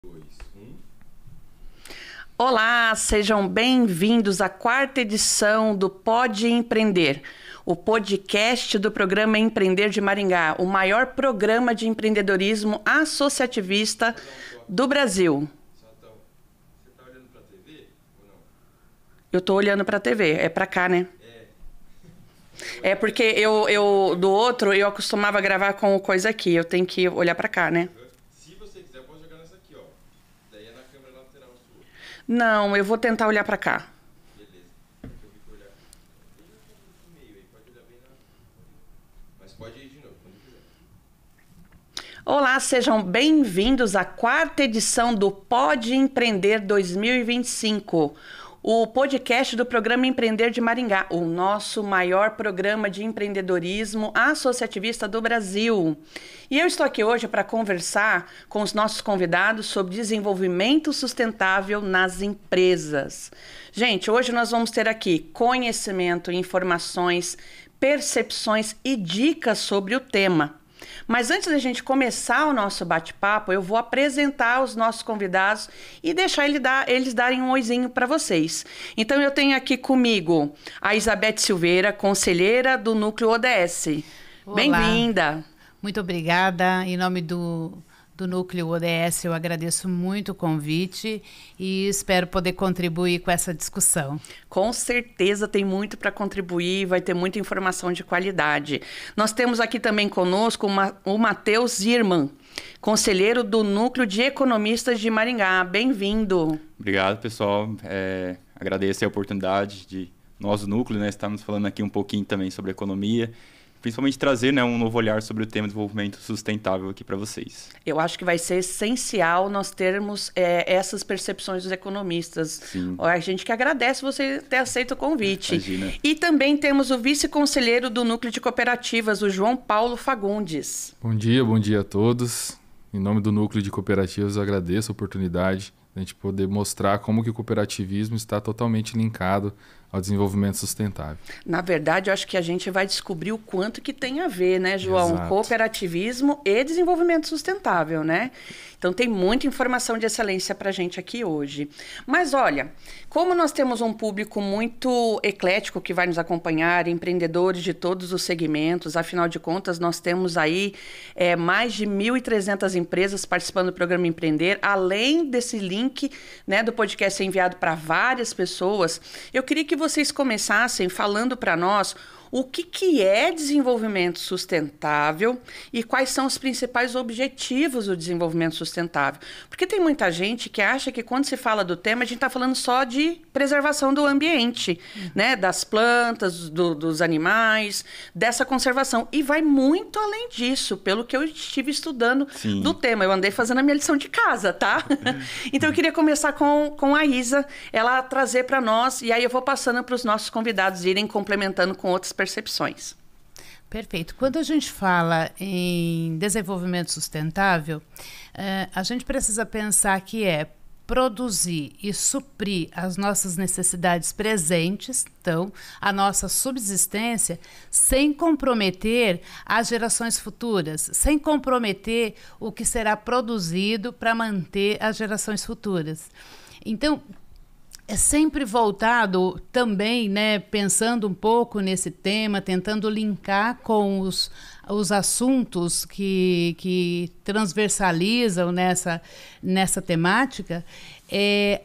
2, 1. Olá, sejam bem-vindos à quarta edição do Pode Empreender, o podcast do programa Empreender de Maringá, o maior programa de empreendedorismo associativista do Brasil. Satão, você tá olhando pra TV ou não? Eu tô olhando pra TV, é pra cá, né? É porque eu do outro, eu acostumava gravar com coisa aqui, eu tenho que olhar pra cá, né? Se você quiser, eu posso jogar nessa aqui, ó. Daí é na câmera lateral sua. Não, eu vou tentar olhar pra cá. Beleza. Eu vi que olhar. Tem um meio aí, pode olhar bem na. Mas pode ir de novo, quando quiser. Olá, sejam bem-vindos à quarta edição do Pode Empreender 2025, o podcast do programa Empreender de Maringá, o nosso maior programa de empreendedorismo associativista do Brasil. E eu estou aqui hoje para conversar com os nossos convidados sobre desenvolvimento sustentável nas empresas. Gente, hoje nós vamos ter aqui conhecimento, informações, percepções e dicas sobre o tema. Mas antes da gente começar o nosso bate-papo, eu vou apresentar os nossos convidados e deixar eles darem um oizinho para vocês. Então, eu tenho aqui comigo a Isabeth Silveira, conselheira do Núcleo ODS. Olá. Bem-vinda. Muito obrigada. Em nome do Núcleo ODS, eu agradeço muito o convite e espero poder contribuir com essa discussão. Com certeza tem muito para contribuir, vai ter muita informação de qualidade. Nós temos aqui também conosco o Matheus Zirman, conselheiro do Núcleo de Economistas de Maringá. Bem-vindo. Obrigado, pessoal. Agradeço a oportunidade de nós, do Núcleo, né, estarmos falando aqui um pouquinho também sobre economia, principalmente trazer, né, um novo olhar sobre o tema desenvolvimento sustentável aqui para vocês. Eu acho que vai ser essencial nós termos essas percepções dos economistas. Sim. A gente que agradece você ter aceito o convite. Imagina. E também temos o vice-conselheiro do Núcleo de Cooperativas, o João Paulo Fagundes. Bom dia a todos. Em nome do Núcleo de Cooperativas, eu agradeço a oportunidade de a gente poder mostrar como que o cooperativismo está totalmente linkado ao desenvolvimento sustentável. Na verdade, eu acho que a gente vai descobrir o quanto que tem a ver, né, João? Exato. Cooperativismo e desenvolvimento sustentável, né? Então, tem muita informação de excelência para a gente aqui hoje. Mas, olha, como nós temos um público muito eclético que vai nos acompanhar, empreendedores de todos os segmentos, afinal de contas, nós temos aí mais de 1.300 empresas participando do programa Empreender, além desse link, né, do podcast ser enviado para várias pessoas. Eu queria que vocês começassem falando para nós o que é desenvolvimento sustentável e quais são os principais objetivos do desenvolvimento sustentável. Porque tem muita gente que acha que quando se fala do tema, a gente está falando só de preservação do ambiente, né? Das plantas, dos animais, dessa conservação. E vai muito além disso, pelo que eu estive estudando Sim. do tema. Eu andei fazendo a minha lição de casa, tá? Então eu queria começar com a Isa, ela trazer para nós, e aí eu vou passando para os nossos convidados irem complementando com outras percepções. Perfeito. Quando a gente fala em desenvolvimento sustentável, a gente precisa pensar que é produzir e suprir as nossas necessidades presentes, então, a nossa subsistência, sem comprometer as gerações futuras, sem comprometer o que será produzido para manter as gerações futuras. Então, é sempre voltado também, né, pensando um pouco nesse tema, tentando linkar com os assuntos que transversalizam nessa temática.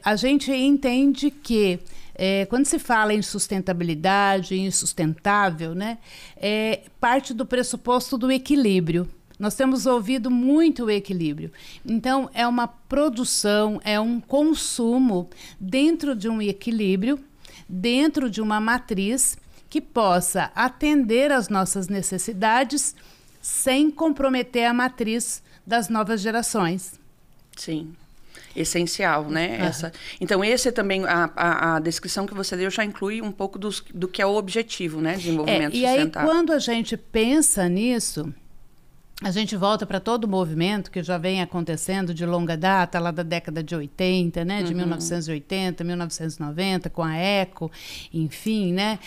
A gente entende que quando se fala em sustentabilidade, em sustentável, né, parte do pressuposto do equilíbrio. Nós temos ouvido muito o equilíbrio. Então, é uma produção, é um consumo dentro de um equilíbrio, dentro de uma matriz que possa atender às nossas necessidades sem comprometer a matriz das novas gerações. Sim. Essencial, né? Uhum. Então, esse também, a descrição que você deu já inclui um pouco do que é o objetivo, né? Desenvolvimento e aí, sustentável. quando a gente pensa nisso, a gente volta para todo o movimento que já vem acontecendo de longa data, lá da década de 80, né? De 1980, 1990, com a ECO, enfim, né?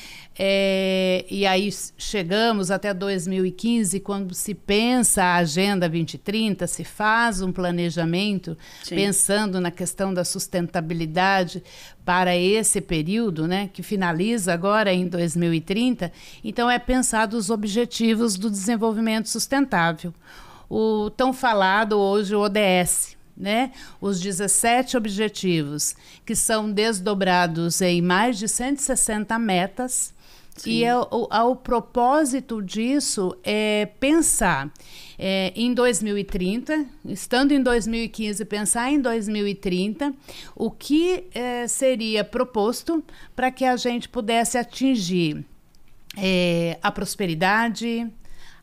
E aí chegamos até 2015, quando se pensa a Agenda 2030, se faz um planejamento pensando na questão da sustentabilidade para esse período, né, que finaliza agora em 2030. Então, é pensado os objetivos do desenvolvimento sustentável. O tão falado hoje o ODS, né? Os 17 objetivos, que são desdobrados em mais de 160 metas. Sim. E o propósito disso é pensar em 2030, estando em 2015, pensar em 2030, o que seria proposto para que a gente pudesse atingir a prosperidade,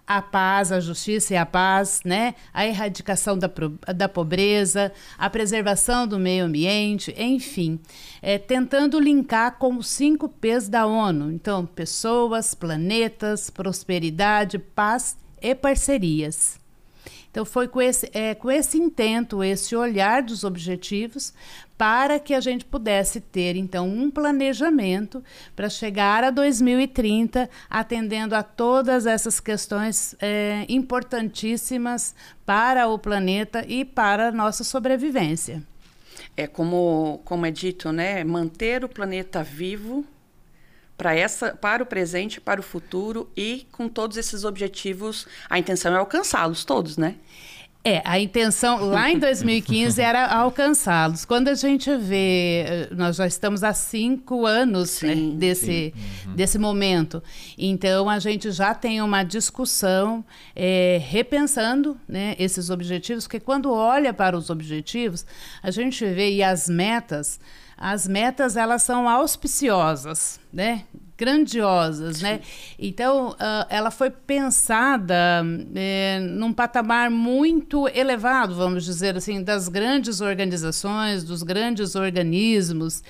a paz, a justiça e a paz, né? A erradicação da pobreza, a preservação do meio ambiente, enfim, tentando linkar com os 5 P's da ONU. Então, pessoas, planetas, prosperidade, paz e parcerias. Então, foi com esse intento, esse olhar dos objetivos, para que a gente pudesse ter, então, um planejamento para chegar a 2030, atendendo a todas essas questões importantíssimas para o planeta e para a nossa sobrevivência. Como é dito, né? Manter o planeta vivo para o presente, para o futuro, e com todos esses objetivos, a intenção é alcançá-los todos, né? A intenção lá em 2015 era alcançá-los. Quando a gente vê, nós já estamos há 5 anos, né, desse momento. Então, a gente já tem uma discussão repensando, né, esses objetivos, porque quando olha para os objetivos, a gente vê, e as metas elas são auspiciosas, né? Grandiosas, né? Então, ela foi pensada num patamar muito elevado, vamos dizer assim, das grandes organizações, dos grandes organismos.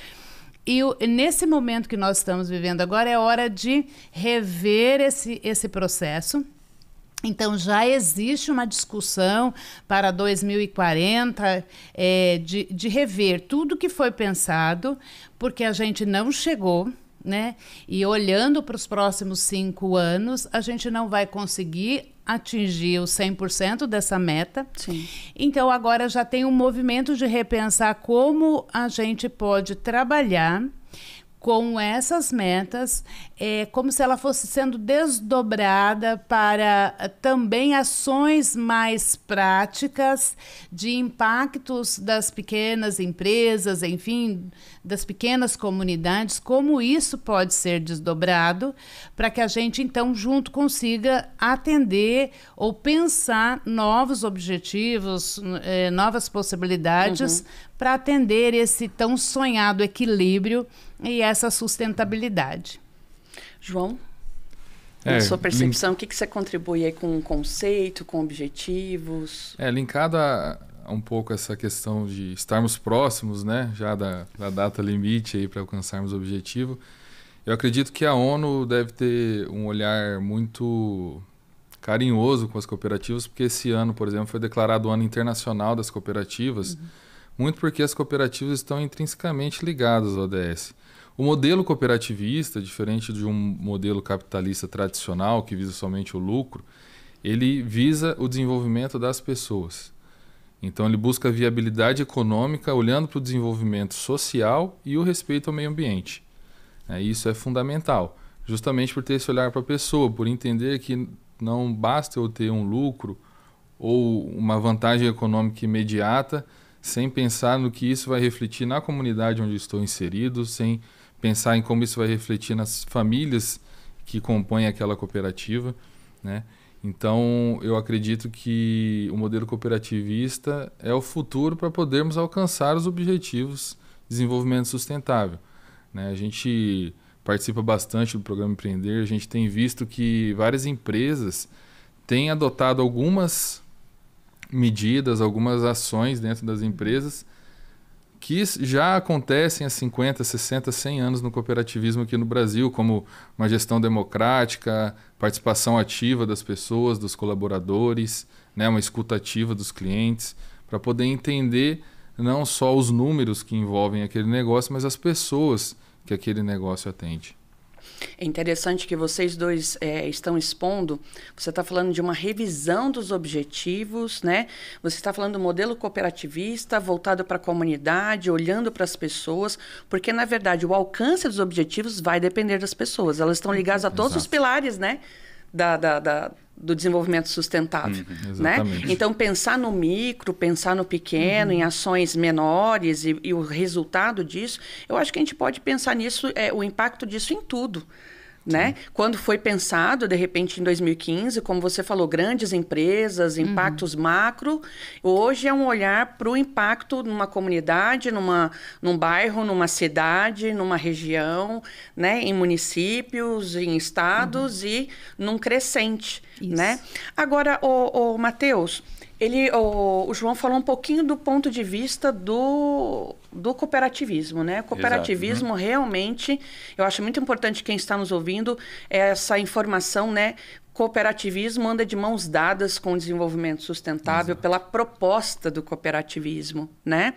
E nesse momento que nós estamos vivendo agora, é hora de rever esse processo. Então, já existe uma discussão para 2040 de rever tudo que foi pensado, porque a gente não chegou, né? E olhando para os próximos 5 anos, a gente não vai conseguir atingir os 100% dessa meta. Sim. Então, agora já tem um movimento de repensar como a gente pode trabalhar com essas metas, como se ela fosse sendo desdobrada para também ações mais práticas de impactos das pequenas empresas, enfim, das pequenas comunidades, como isso pode ser desdobrado para que a gente, então, junto consiga atender ou pensar novos objetivos, novas possibilidades para atender esse tão sonhado equilíbrio e essa sustentabilidade. João, na sua percepção, o que você contribui aí com conceito, com objetivos? Linkado a um pouco essa questão de estarmos próximos, né, já da data limite aí para alcançarmos o objetivo, eu acredito que a ONU deve ter um olhar muito carinhoso com as cooperativas, porque esse ano, por exemplo, foi declarado o Ano Internacional das Cooperativas, muito porque as cooperativas estão intrinsecamente ligadas ao ODS. O modelo cooperativista, diferente de um modelo capitalista tradicional, que visa somente o lucro, ele visa o desenvolvimento das pessoas. Então, ele busca a viabilidade econômica, olhando para o desenvolvimento social e o respeito ao meio ambiente. Isso é fundamental, justamente por ter esse olhar para a pessoa, por entender que não basta eu ter um lucro ou uma vantagem econômica imediata, sem pensar no que isso vai refletir na comunidade onde estou inserido, sem pensar em como isso vai refletir nas famílias que compõem aquela cooperativa, né? Então, eu acredito que o modelo cooperativista é o futuro para podermos alcançar os objetivos de desenvolvimento sustentável, né? A gente participa bastante do programa Empreender, a gente tem visto que várias empresas têm adotado algumas medidas, algumas ações dentro das empresas que já acontecem há 50, 60, 100 anos no cooperativismo aqui no Brasil, como uma gestão democrática, participação ativa das pessoas, dos colaboradores, né, uma escuta ativa dos clientes, para poder entender não só os números que envolvem aquele negócio, mas as pessoas que aquele negócio atende. É interessante que vocês dois estão expondo, você está falando de uma revisão dos objetivos, né? Você está falando do modelo cooperativista voltado para a comunidade, olhando para as pessoas, porque, na verdade, o alcance dos objetivos vai depender das pessoas. Elas estão ligadas a todos os pilares, né? Do desenvolvimento sustentável, né? Então, pensar no micro, pensar no pequeno, em ações menores e o resultado disso, eu acho que a gente pode pensar nisso, o impacto disso em tudo, né? Quando foi pensado, de repente, em 2015, como você falou, grandes empresas, impactos macro, hoje é um olhar para o impacto numa comunidade, num bairro, numa cidade, numa região, né? Em municípios, em estados e num crescente, né? Agora, o Matheus, o João falou um pouquinho do ponto de vista do cooperativismo, né? O cooperativismo realmente, eu acho muito importante quem está nos ouvindo, essa informação, né? Cooperativismo anda de mãos dadas com o desenvolvimento sustentável pela proposta do cooperativismo, né?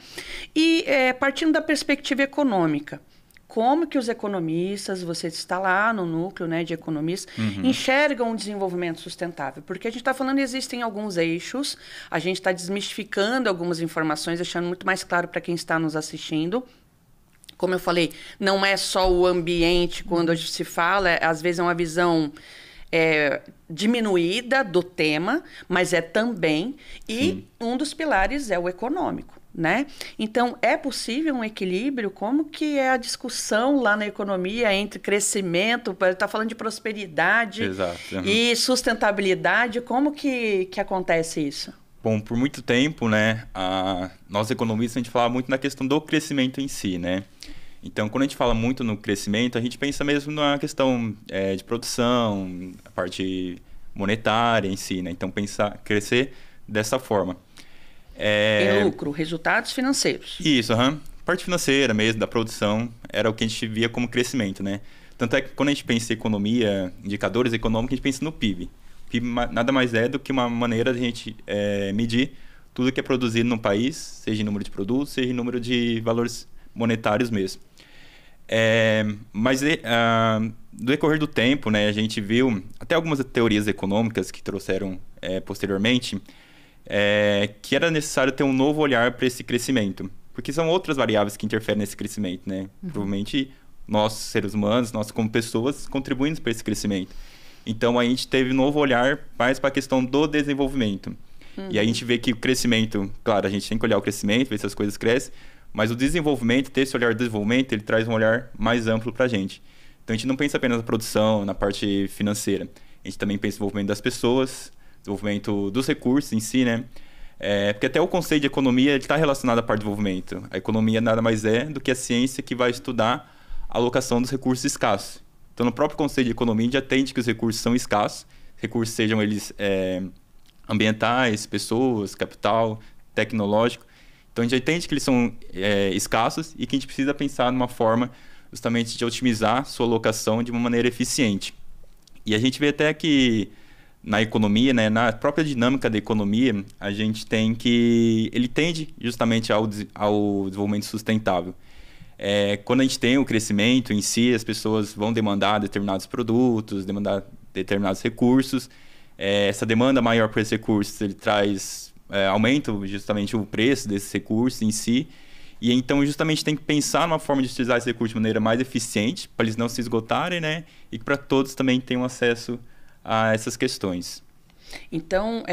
E partindo da perspectiva econômica, como que os economistas, você está lá no núcleo, né, de economistas, enxergam o desenvolvimento sustentável? Porque a gente está falando, existem alguns eixos, a gente está desmistificando algumas informações, deixando muito mais claro para quem está nos assistindo. Como eu falei, não é só o ambiente, quando a gente se fala, às vezes é uma visão diminuída do tema, mas é também, e um dos pilares é o econômico. Né? Então, é possível um equilíbrio? Como que é a discussão lá na economia entre crescimento, está falando de prosperidade e sustentabilidade, como que acontece isso? Bom, por muito tempo, né, nós economistas, a gente falava muito na questão do crescimento em si, né? Então, quando a gente fala muito no crescimento, a gente pensa mesmo na questão de produção, a parte monetária em si, né? Então, crescer dessa forma. Em lucro, resultados financeiros. Isso, parte financeira mesmo, da produção, era o que a gente via como crescimento, né? Tanto é que quando a gente pensa em economia, indicadores econômicos, a gente pensa no PIB. O PIB nada mais é do que uma maneira de a gente medir tudo que é produzido no país, seja em número de produtos, seja em número de valores monetários mesmo. Mas do decorrer do tempo, né, a gente viu até algumas teorias econômicas que trouxeram posteriormente, que era necessário ter um novo olhar para esse crescimento, porque são outras variáveis que interferem nesse crescimento, né? Provavelmente nós, seres humanos, nós como pessoas, contribuímos para esse crescimento. Então, a gente teve um novo olhar mais para a questão do desenvolvimento. E a gente vê que o crescimento, claro, a gente tem que olhar o crescimento, ver se as coisas crescem, mas o desenvolvimento, ter esse olhar do desenvolvimento, ele traz um olhar mais amplo para a gente. Então, a gente não pensa apenas na produção, na parte financeira. A gente também pensa no desenvolvimento das pessoas, desenvolvimento dos recursos em si, né? Porque até o conceito de economia está relacionado à parte do desenvolvimento. A economia nada mais é do que a ciência que vai estudar a alocação dos recursos escassos. Então, no próprio conceito de economia, a gente já entende que os recursos são escassos, recursos sejam eles ambientais, pessoas, capital, tecnológico. Então, a gente já entende que eles são escassos e que a gente precisa pensar numa forma justamente de otimizar sua alocação de uma maneira eficiente. E a gente vê até que na economia, né, na própria dinâmica da economia, a gente tem que... ele tende justamente ao desenvolvimento sustentável. Quando a gente tem o crescimento em si, as pessoas vão demandar determinados produtos, demandar determinados recursos. Essa demanda maior por esses recursos, ele traz aumento justamente o preço desses recursos em si. E então, justamente, tem que pensar numa forma de utilizar esse recurso de maneira mais eficiente, para eles não se esgotarem, né? E para todos também tenham acesso a essas questões. Então,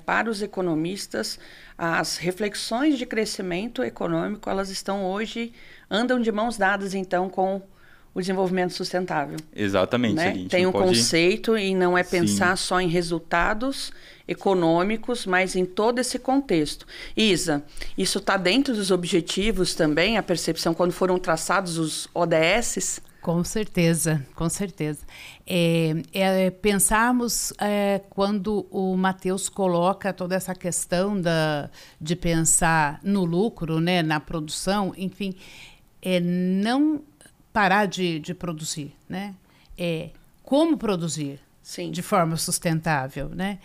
para os economistas, as reflexões de crescimento econômico, elas andam de mãos dadas, então, com o desenvolvimento sustentável. Exatamente. Né? Tem um conceito e não é pensar só em resultados econômicos, mas em todo esse contexto. Isa, isso está dentro dos objetivos também, a percepção quando foram traçados os ODS? Com certeza, com certeza. Pensarmos quando o Matheus coloca toda essa questão de pensar no lucro, né, na produção, enfim, não parar de produzir, né? Como produzir. Sim. De forma sustentável, né?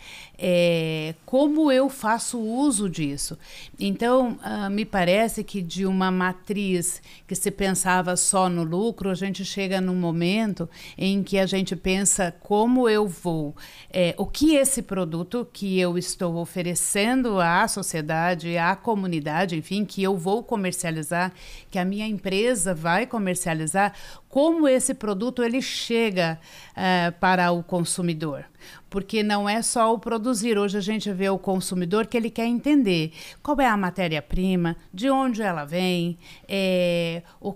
Como eu faço uso disso? Então, me parece que de uma matriz que se pensava só no lucro, a gente chega num momento em que a gente pensa como eu vou, o que esse produto que eu estou oferecendo à sociedade, à comunidade, enfim, que eu vou comercializar, que a minha empresa vai comercializar, como esse produto ele chega para o consumidor. Porque não é só o produzir. Hoje a gente vê o consumidor que ele quer entender qual é a matéria-prima, de onde ela vem, o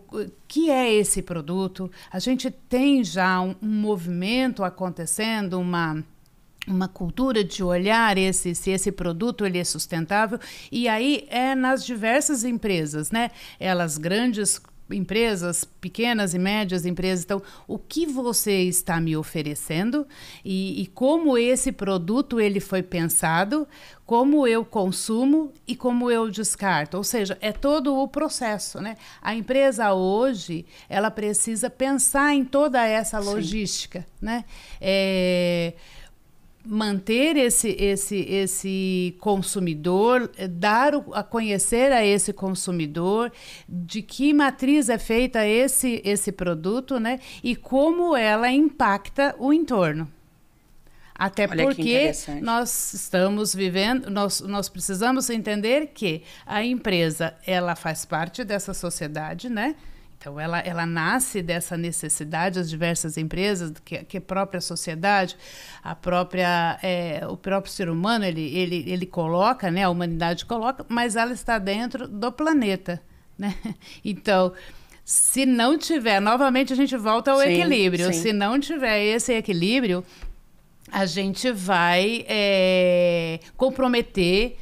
que é esse produto. A gente tem já um movimento acontecendo, uma cultura de olhar se esse produto ele é sustentável. E aí nas diversas empresas, né? Elas grandes empresas, pequenas e médias empresas. Então, o que você está me oferecendo e como esse produto ele foi pensado, como eu consumo e como eu descarto. Ou seja, é todo o processo, né? A empresa hoje, ela precisa pensar em toda essa logística, né? Manter esse consumidor, dar a conhecer a esse consumidor de que matriz é feita esse produto, né? E como ela impacta o entorno. Até porque nós estamos vivendo, nós precisamos entender que a empresa ela faz parte dessa sociedade, né? Então, ela nasce dessa necessidade, as diversas empresas, que a própria sociedade, o próprio ser humano, ele coloca, né, a humanidade coloca, mas ela está dentro do planeta, né? Então, se não tiver, novamente a gente volta ao equilíbrio, se não tiver esse equilíbrio, a gente vai comprometer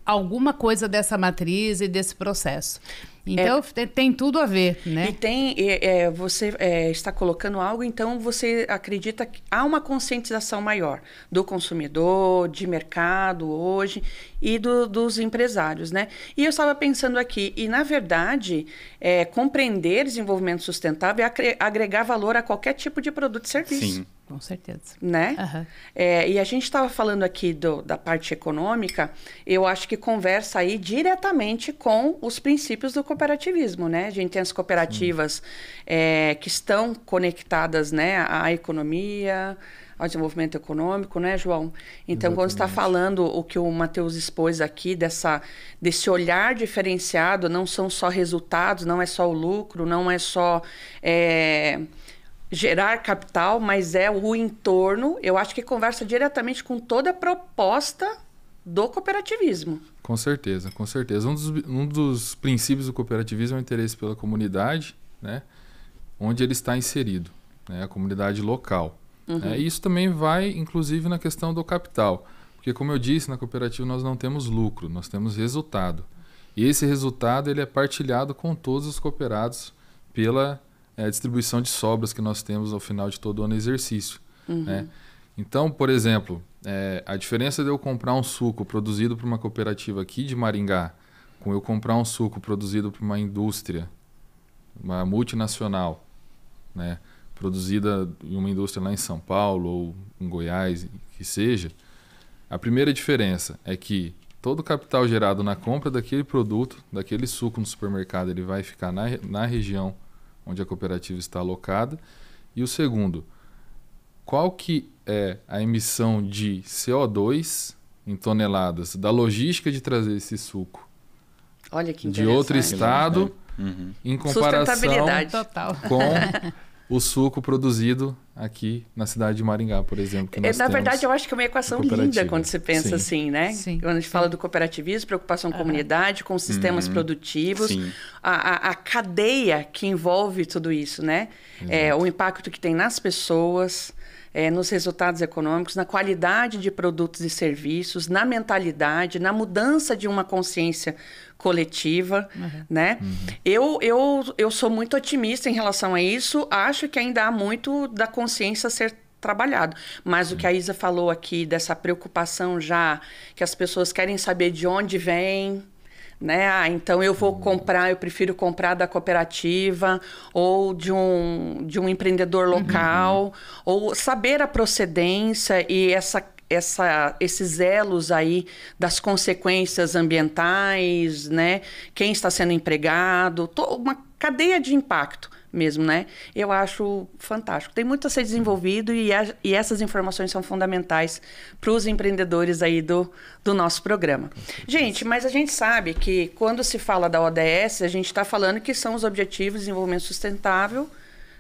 alguma coisa dessa matriz e desse processo. Então, tem tudo a ver, né? E você está colocando algo, então você acredita que há uma conscientização maior do consumidor, de mercado hoje e dos empresários, né? E eu estava pensando aqui, e na verdade, compreender desenvolvimento sustentável é agregar valor a qualquer tipo de produto e serviço. Sim. Com certeza. Né? Uhum. E a gente estava falando aqui da parte econômica, eu acho que conversa aí diretamente com os princípios do cooperativismo, né? A gente tem as cooperativas que estão conectadas, né, à economia, ao desenvolvimento econômico, né, João? Então, Exatamente. quando você está falando o que o Matheus expôs aqui, desse olhar diferenciado, não são só resultados, não é só o lucro, não é só gerar capital, mas é o entorno. Eu acho que conversa diretamente com toda a proposta do cooperativismo. Com certeza, com certeza. Um dos princípios do cooperativismo é o interesse pela comunidade, né, onde ele está inserido, né, a comunidade local. Uhum. E isso também vai, inclusive, na questão do capital. Porque, como eu disse, na cooperativa nós não temos lucro, nós temos resultado. E esse resultado ele é partilhado com todos os cooperados pela distribuição de sobras que nós temos ao final de todo o ano de exercício. Uhum. Né? Então, por exemplo, a diferença de eu comprar um suco produzido por uma cooperativa aqui de Maringá com eu comprar um suco produzido por uma indústria, uma multinacional, né, produzida em uma indústria lá em São Paulo ou em Goiás, que seja, a primeira diferença é que todo o capital gerado na compra daquele produto, daquele suco no supermercado, ele vai ficar na região onde a cooperativa está alocada. E o segundo, qual que é a emissão de CO2 em toneladas da logística de trazer esse suco Olha que de outro estado em comparação total. com o suco produzido aqui na cidade de Maringá, por exemplo. Que nós na verdade, eu acho que é uma equação linda quando você pensa assim, né? Sim. Quando a gente fala do cooperativismo, preocupação com a comunidade, com sistemas produtivos, a cadeia que envolve tudo isso, né? O impacto que tem nas pessoas, nos resultados econômicos, na qualidade de produtos e serviços, na mentalidade, na mudança de uma consciência coletiva, né? Eu sou muito otimista em relação a isso, acho que ainda há muito da consciência a ser trabalhado, mas o que a Isa falou aqui, dessa preocupação já, que as pessoas querem saber de onde vem, né? Ah, então eu vou comprar, eu prefiro comprar da cooperativa ou de um empreendedor local, ou saber a procedência e esses elos aí das consequências ambientais, né? Quem está sendo empregado, uma cadeia de impacto mesmo, né? Eu acho fantástico. Tem muito a ser desenvolvido e essas informações são fundamentais para os empreendedores aí do nosso programa. Gente, mas a gente sabe que quando se fala da ODS, a gente está falando que são os Objetivos de Desenvolvimento Sustentável,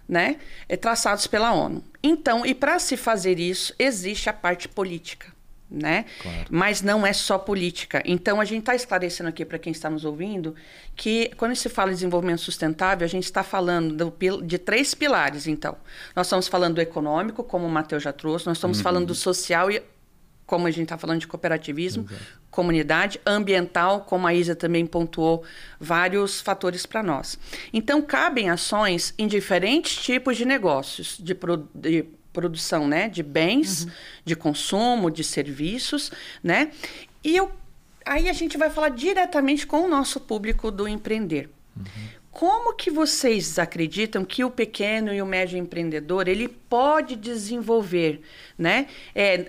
né? Traçados pela ONU. Então, e para se fazer isso, existe a parte política, né? Claro. Mas não é só política. Então, a gente está esclarecendo aqui para quem está nos ouvindo que quando se fala de desenvolvimento sustentável, a gente está falando de 3 pilares, então. Nós estamos falando do econômico, como o Matheus já trouxe, nós estamos falando do social, e como a gente está falando de cooperativismo, comunidade, ambiental, como a Isa também pontuou, vários fatores para nós. Então, cabem ações em diferentes tipos de negócios, de produção, né, de bens, de consumo, de serviços, né? E aí a gente vai falar diretamente com o nosso público do empreender. Como que vocês acreditam que o pequeno e o médio empreendedor ele pode desenvolver, né,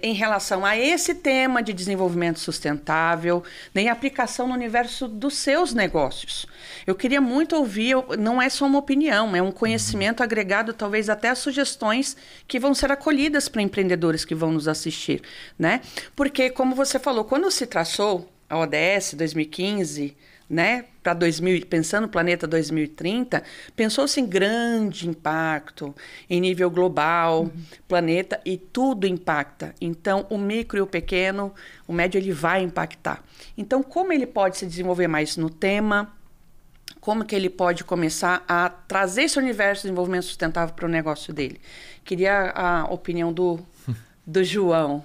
em relação a esse tema de desenvolvimento sustentável, em aplicação no universo dos seus negócios? Eu queria muito ouvir, não é só uma opinião, é um conhecimento agregado, talvez até as sugestões que vão ser acolhidas para empreendedores que vão nos assistir, né? Porque, como você falou, quando se traçou a ODS 2015, né, para pensando no planeta 2030, pensou-se em grande impacto em nível global, planeta, e tudo impacta. Então, o micro e o pequeno, o médio, ele vai impactar. Então, como ele pode se desenvolver mais no tema? Como que ele pode começar a trazer esse universo de desenvolvimento sustentável para o negócio dele? Queria a opinião do João.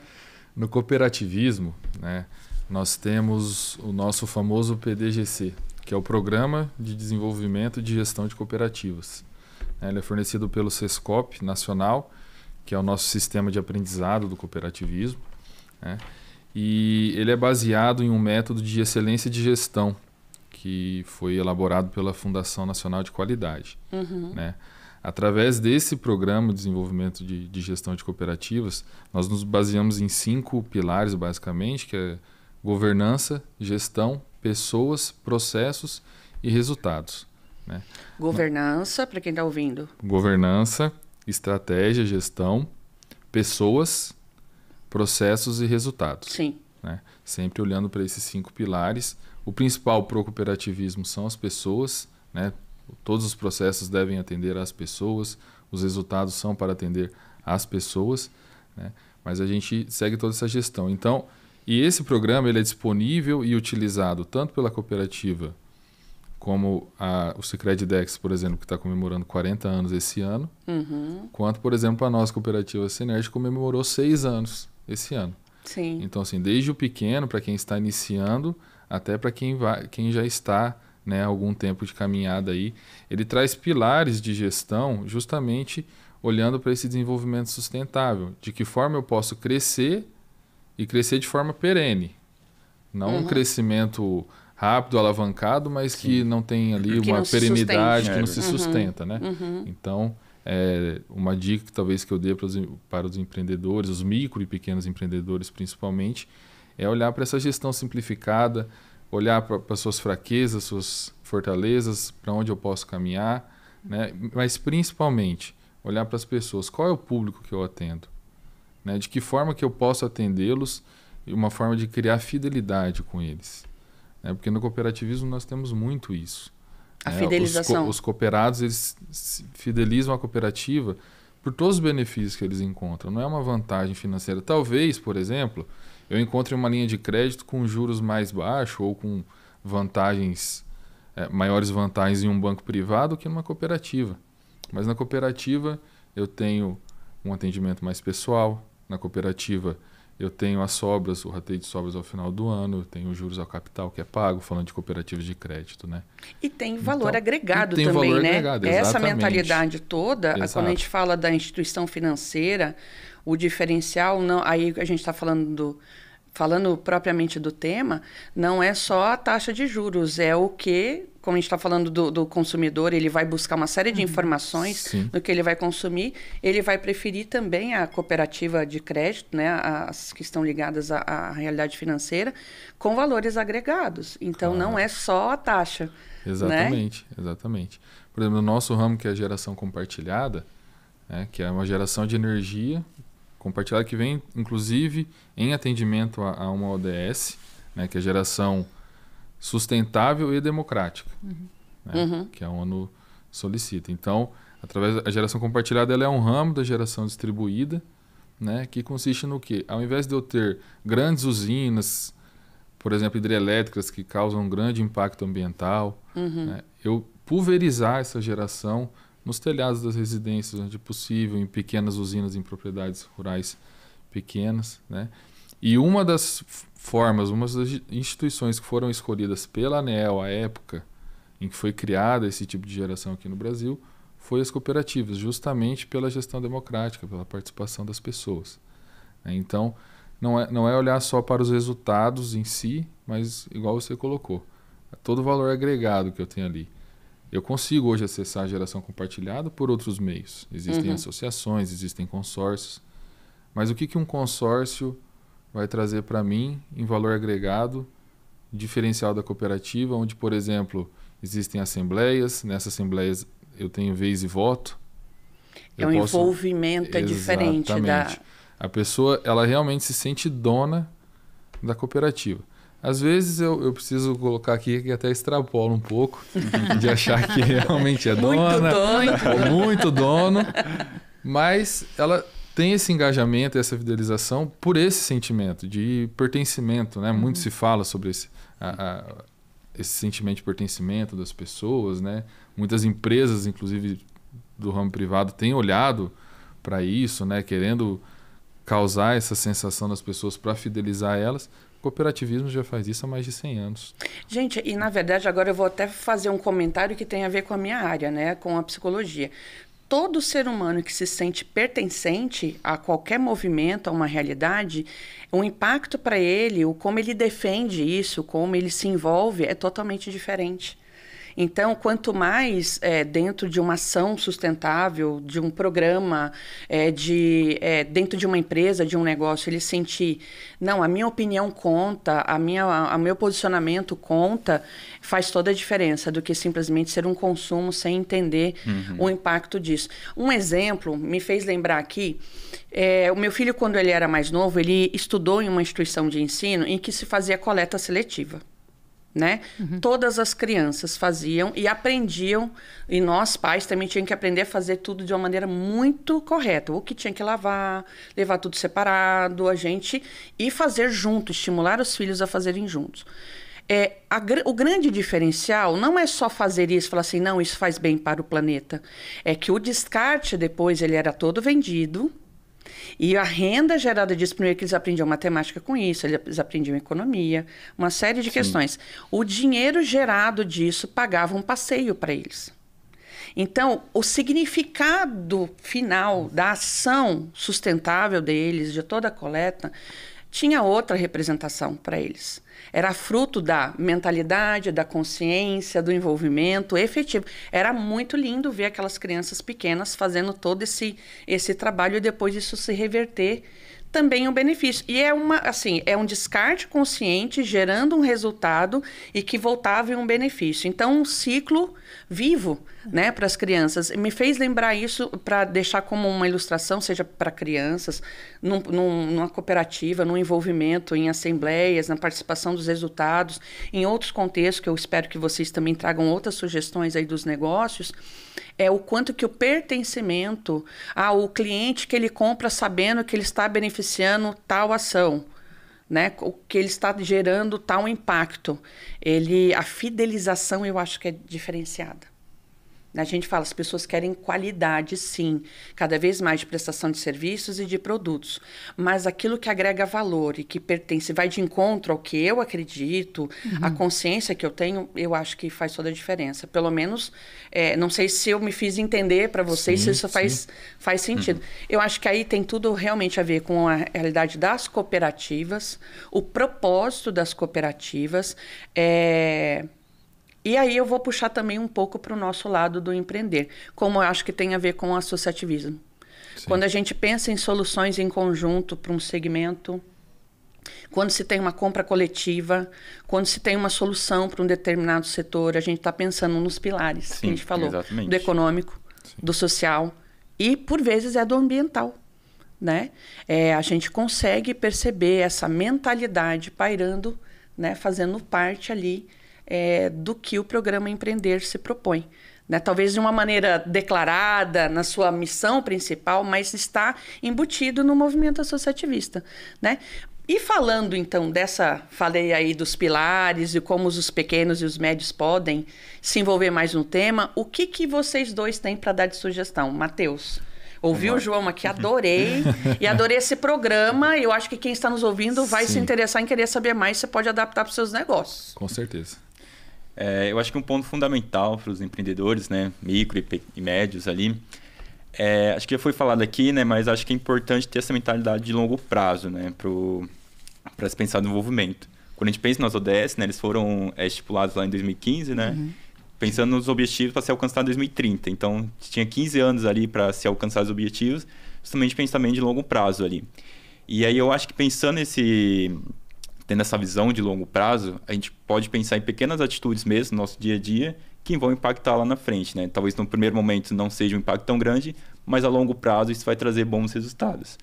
No cooperativismo, né, nós temos o nosso famoso PDGC, que é o Programa de Desenvolvimento de Gestão de Cooperativas. Ele é fornecido pelo SESCOP Nacional, que é o nosso sistema de aprendizado do cooperativismo, né? E ele é baseado em um método de excelência de gestão, que foi elaborado pela Fundação Nacional de Qualidade, né? Através desse programa de desenvolvimento de gestão de cooperativas, nós nos baseamos em 5 pilares, basicamente, que é governança, gestão, pessoas, processos e resultados, né? Governança, para quem está ouvindo. Governança, estratégia, gestão, pessoas, processos e resultados. Sim. Né? Sempre olhando para esses 5 pilares. O principal para o cooperativismo são as pessoas, né? Todos os processos devem atender às pessoas, os resultados são para atender às pessoas, né? Mas a gente segue toda essa gestão. Então, e esse programa ele é disponível e utilizado tanto pela cooperativa como o Sicredi-Dex, por exemplo, que está comemorando 40 anos esse ano, quanto, por exemplo, a nossa cooperativa Synergy comemorou 6 anos esse ano. Sim. Então, assim, desde o pequeno, para quem está iniciando, até para quem já está, né, algum tempo de caminhada aí, ele traz pilares de gestão justamente olhando para esse desenvolvimento sustentável. De que forma eu posso crescer e crescer de forma perene. Não um crescimento rápido, alavancado, mas que não tem ali uma perenidade, que não se sustenta, né? Então, uma dica que talvez que eu dê para os empreendedores, os micro e pequenos empreendedores principalmente, é olhar para essa gestão simplificada, olhar para suas fraquezas, suas fortalezas, para onde eu posso caminhar, né? Mas principalmente olhar para as pessoas, qual é o público que eu atendo, né? De que forma que eu posso atendê-los e uma forma de criar fidelidade com eles, né? Porque no cooperativismo nós temos muito isso. A fidelização. Os cooperados eles fidelizam a cooperativa por todos os benefícios que eles encontram. Não é uma vantagem financeira. Talvez, por exemplo, eu encontre uma linha de crédito com juros mais baixos ou com vantagens, maiores vantagens em um banco privado que numa cooperativa. Mas na cooperativa eu tenho um atendimento mais pessoal. Na cooperativa, eu tenho as sobras, o rateio de sobras ao final do ano, eu tenho os juros ao capital que é pago, falando de cooperativas de crédito, né? E tem valor Então, agregado tem também, valor né? agregado, Essa exatamente. mentalidade toda, Exato. quando a gente fala da instituição financeira, o diferencial, não, aí a gente está falando propriamente do tema, não é só a taxa de juros, é o que, como a gente está falando do consumidor, ele vai buscar uma série de informações Sim. do que ele vai consumir, ele vai preferir também a cooperativa de crédito, né, as que estão ligadas à realidade financeira, com valores agregados. Então, não é só a taxa. Exatamente, exatamente. Por exemplo, no nosso ramo, que é a geração compartilhada, né, que é uma geração de energia compartilhada que vem, inclusive, em atendimento a uma ODS, né, que é a geração sustentável e democrática, né, que a ONU solicita. Então, através da geração compartilhada, ela é um ramo da geração distribuída, né, que consiste no quê? Ao invés de eu ter grandes usinas, por exemplo, hidrelétricas que causam um grande impacto ambiental, né, eu pulverizar essa geração nos telhados das residências, onde possível, em pequenas usinas em propriedades rurais pequenas, né? E uma das formas, uma das instituições que foram escolhidas pela ANEEL à época em que foi criada esse tipo de geração aqui no Brasil, foi as cooperativas, justamente pela gestão democrática, pela participação das pessoas. Então, não é olhar só para os resultados em si, mas igual você colocou, todo o valor agregado que eu tenho ali. Eu consigo hoje acessar a geração compartilhada por outros meios. Existem associações, existem consórcios. Mas o que um consórcio vai trazer para mim em valor agregado, diferencial da cooperativa, onde, por exemplo, existem assembleias, nessas assembleias eu tenho vez e voto. Envolvimento é diferente da... A pessoa, ela realmente se sente dona da cooperativa. Às vezes eu preciso colocar aqui que até extrapola um pouco de achar que realmente é dona, ou muito dono, mas ela tem esse engajamento, essa fidelização por esse sentimento de pertencimento, né? Muito se fala sobre esse sentimento de pertencimento das pessoas, né? Muitas empresas, inclusive do ramo privado, têm olhado para isso, né? Querendo causar essa sensação nas pessoas para fidelizar elas. O cooperativismo já faz isso há mais de 100 anos. Gente, e na verdade agora eu vou até fazer um comentário que tem a ver com a minha área, né, com a psicologia. Todo ser humano que se sente pertencente a qualquer movimento, a uma realidade, o impacto para ele, o como ele defende isso, como ele se envolve, é totalmente diferente. Então, quanto mais dentro de uma ação sustentável, de um programa, dentro de uma empresa, de um negócio, ele sentir, não, a minha opinião conta, o meu posicionamento conta, faz toda a diferença do que simplesmente ser um consumo sem entender o impacto disso. Um exemplo me fez lembrar aqui, o meu filho, quando ele era mais novo, ele estudou em uma instituição de ensino em que se fazia coleta seletiva. Né? Todas as crianças faziam e aprendiam, e nós pais também tínhamos que aprender a fazer tudo de uma maneira muito correta, o que tinha que levar tudo separado, e fazer junto, estimular os filhos a fazerem juntos. O grande diferencial não é só fazer isso, falar assim, não, isso faz bem para o planeta, é que o descarte depois ele era todo vendido. E a renda gerada disso, primeiro que eles aprendiam matemática com isso, eles aprendiam economia, uma série de questões. O dinheiro gerado disso pagava um passeio para eles. Então, o significado final da ação sustentável deles, de toda a coleta, tinha outra representação para eles. Era fruto da mentalidade, da consciência, do envolvimento efetivo. Era muito lindo ver aquelas crianças pequenas fazendo todo esse trabalho e depois isso se reverter também um benefício. E é um descarte consciente gerando um resultado e que voltava em um benefício. Então, um ciclo vivo, né, para as crianças. Me fez lembrar isso para deixar como uma ilustração, seja para crianças, numa cooperativa, num envolvimento em assembleias, na participação dos resultados, em outros contextos, que eu espero que vocês também tragam outras sugestões aí dos negócios, o quanto que o pertencimento ao cliente que ele compra sabendo que ele está beneficiando tal ação, né? O que ele está gerando tal impacto. A fidelização eu acho que é diferenciada. A gente fala, as pessoas querem qualidade, sim, cada vez mais de prestação de serviços e de produtos. Mas aquilo que agrega valor e que pertence, vai de encontro ao que eu acredito, a consciência que eu tenho, eu acho que faz toda a diferença. Pelo menos, não sei se eu me fiz entender para vocês, Sim, se isso faz sentido. Eu acho que aí tem tudo realmente a ver com a realidade das cooperativas, o propósito das cooperativas, E aí eu vou puxar também um pouco para o nosso lado do empreender, como eu acho que tem a ver com o associativismo. Sim. Quando a gente pensa em soluções em conjunto para um segmento, quando se tem uma compra coletiva, quando se tem uma solução para um determinado setor, a gente está pensando nos pilares que a gente falou, exatamente. do econômico, do social e, por vezes, do ambiental. Né? A gente consegue perceber essa mentalidade pairando, né, fazendo parte ali do que o programa Empreender se propõe. Né? Talvez de uma maneira declarada na sua missão principal, mas está embutido no movimento associativista. Né? E falando então falei aí dos pilares e como os pequenos e os médios podem se envolver mais no tema, o que vocês dois têm para dar de sugestão? Matheus? Ouvi o João aqui, adorei. E adorei esse programa. Eu acho que quem está nos ouvindo vai se interessar em querer saber mais. Você pode adaptar para os seus negócios. Com certeza. Eu acho que um ponto fundamental para os empreendedores, né, micro e médios ali, acho que já foi falado aqui, né, mas acho que é importante ter essa mentalidade de longo prazo, né, para se pensar no desenvolvimento. Quando a gente pensa nas ODS, né, eles foram estipulados lá em 2015, né, pensando nos objetivos para ser alcançado em 2030. Então, tinha 15 anos ali para se alcançar os objetivos, justamente pensamento de longo prazo ali. E aí eu acho que tendo essa visão de longo prazo, a gente pode pensar em pequenas atitudes mesmo no nosso dia a dia que vão impactar lá na frente, né? Talvez no primeiro momento não seja um impacto tão grande, mas a longo prazo isso vai trazer bons resultados.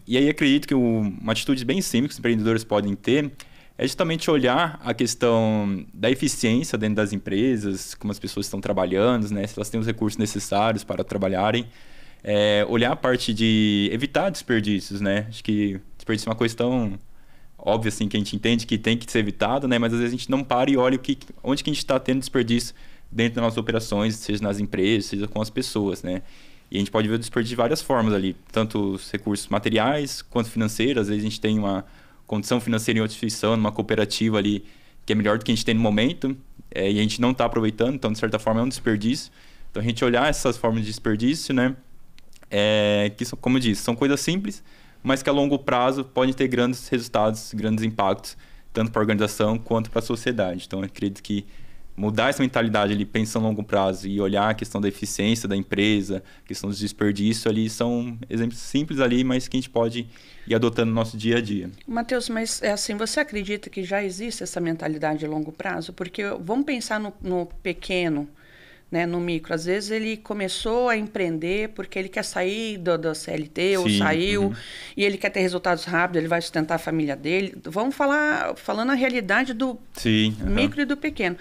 E aí acredito que uma atitude bem simples que os empreendedores podem ter é justamente olhar a questão da eficiência dentro das empresas, como as pessoas estão trabalhando, né? Se elas têm os recursos necessários para trabalharem. Olhar a parte de evitar desperdícios, né? Acho que desperdício é uma coisa tão óbvia assim, que a gente entende que tem que ser evitado, né? Mas às vezes a gente não para e olha onde que a gente está tendo desperdício dentro das nossas operações, seja nas empresas, seja com as pessoas, né? E a gente pode ver o desperdício de várias formas ali, tanto os recursos materiais quanto financeiros. Às vezes a gente tem uma condição financeira em outra instituição, numa cooperativa ali, que é melhor do que a gente tem no momento, e a gente não está aproveitando, então de certa forma é um desperdício. Então a gente olhar essas formas de desperdício, né? Que, como eu disse, são coisas simples, mas que a longo prazo podem ter grandes resultados, grandes impactos, tanto para a organização quanto para a sociedade. Então, eu acredito que mudar essa mentalidade ali, pensando a longo prazo e olhar a questão da eficiência da empresa, a questão dos desperdícios ali, são exemplos simples ali, mas que a gente pode ir adotando no nosso dia a dia. Matheus, mas assim, você acredita que já existe essa mentalidade de longo prazo? Porque vamos pensar no pequeno, né, no micro. Às vezes ele começou a empreender porque ele quer sair do CLT, ou saiu, e ele quer ter resultados rápidos, ele vai sustentar a família dele. Vamos falando a realidade do micro e do pequeno.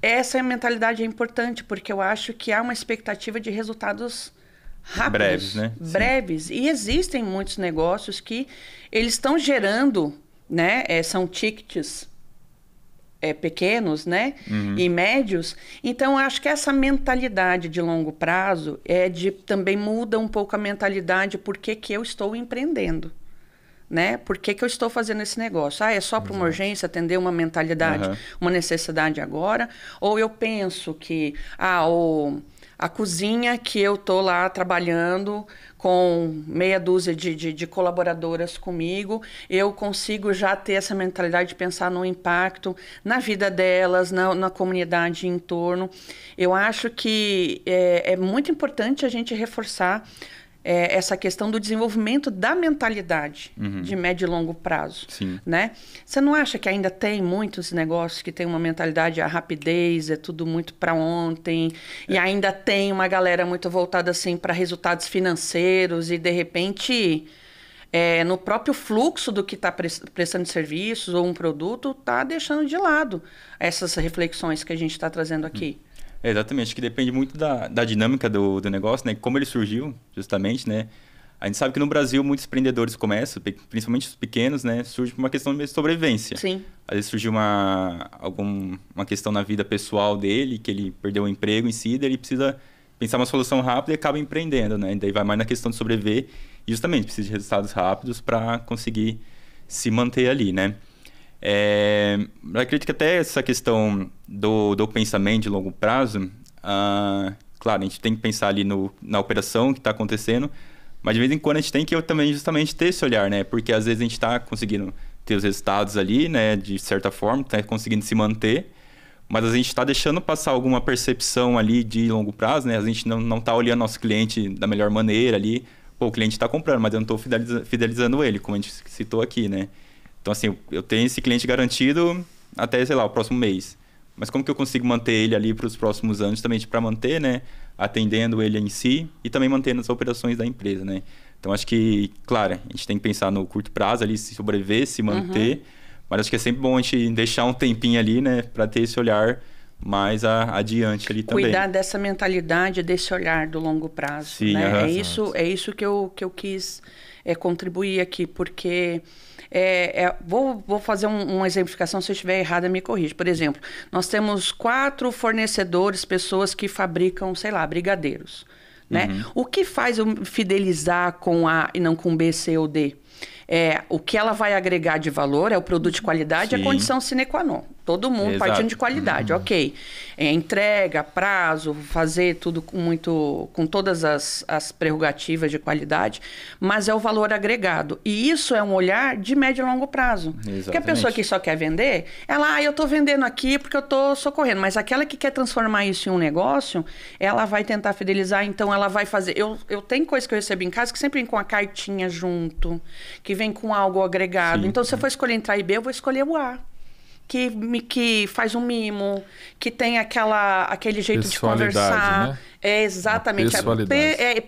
Essa mentalidade é importante, porque eu acho que há uma expectativa de resultados rápidos. Breves, né? Breves. E existem muitos negócios que eles estão gerando, né, são tickets pequenos, né? E médios. Então, eu acho que essa mentalidade de longo prazo também muda um pouco a mentalidade por que eu estou empreendendo. Né? Por que eu estou fazendo esse negócio? É só para uma urgência, atender uma mentalidade, uma necessidade agora? Ou eu penso que a cozinha que eu estou lá trabalhando com meia dúzia de colaboradoras comigo, eu consigo já ter essa mentalidade de pensar no impacto na vida delas, na comunidade em torno. Eu acho que é muito importante a gente reforçar essa questão do desenvolvimento da mentalidade de médio e longo prazo. Né? Você não acha que ainda tem muitos negócios que têm uma mentalidade, a rapidez, é tudo muito para ontem, e ainda tem uma galera muito voltada assim, para resultados financeiros, e de repente, no próprio fluxo do que está prestando serviços ou um produto, está deixando de lado essas reflexões que a gente está trazendo aqui. Exatamente, acho que depende muito da dinâmica do negócio, né? Como ele surgiu, justamente, né? A gente sabe que no Brasil muitos empreendedores começam, principalmente os pequenos, né? Surge por uma questão de sobrevivência. Sim. Às vezes surgiu uma questão na vida pessoal dele, que ele perdeu o emprego em si, daí ele precisa pensar uma solução rápida e acaba empreendendo, né? E daí vai mais na questão de sobreviver e justamente precisa de resultados rápidos para conseguir se manter ali, né? Eu acredito que até essa questão do pensamento de longo prazo, claro, a gente tem que pensar ali na operação que está acontecendo, mas de vez em quando a gente tem que também justamente ter esse olhar, né? Porque às vezes a gente está conseguindo ter os resultados ali, né? De certa forma, está conseguindo se manter, mas a gente está deixando passar alguma percepção ali de longo prazo, né? A gente não está olhando nosso cliente da melhor maneira ali. Pô, o cliente está comprando, mas eu não estou fidelizando ele, como a gente citou aqui, né? Então, assim, eu tenho esse cliente garantido até, sei lá, o próximo mês. Mas como que eu consigo manter ele ali para os próximos anos, também para manter, né? Atendendo ele em si e também mantendo as operações da empresa, né? Então, acho que, claro, a gente tem que pensar no curto prazo ali, se sobreviver, se manter. Mas acho que é sempre bom a gente deixar um tempinho ali, né? Para ter esse olhar mais adiante ali também. Cuidar dessa mentalidade, desse olhar do longo prazo. Sim, né? É isso que eu quis contribuir aqui, porque... vou fazer uma exemplificação, se eu estiver errada, me corrija. Por exemplo, nós temos 4 fornecedores, pessoas que fabricam, sei lá, brigadeiros. Né? O que faz eu fidelizar com A e não com B, C ou D? O que ela vai agregar de valor é o produto de qualidade e a condição sine qua non. Todo mundo partindo de qualidade, ok. Entrega, prazo, fazer tudo com todas as prerrogativas de qualidade, mas é o valor agregado. E isso é um olhar de médio e longo prazo. Exatamente. Porque a pessoa que só quer vender, ela, eu estou vendendo aqui porque eu estou socorrendo. Mas aquela que quer transformar isso em um negócio, ela vai tentar fidelizar, então ela vai fazer... Eu tenho coisa que eu recebo em casa que sempre vem com a cartinha junto, que vem com algo agregado. Sim. Então, se eu for escolher entre A e B, eu vou escolher o A. Que faz um mimo, que tem aquele jeito de conversar. Né? Exatamente.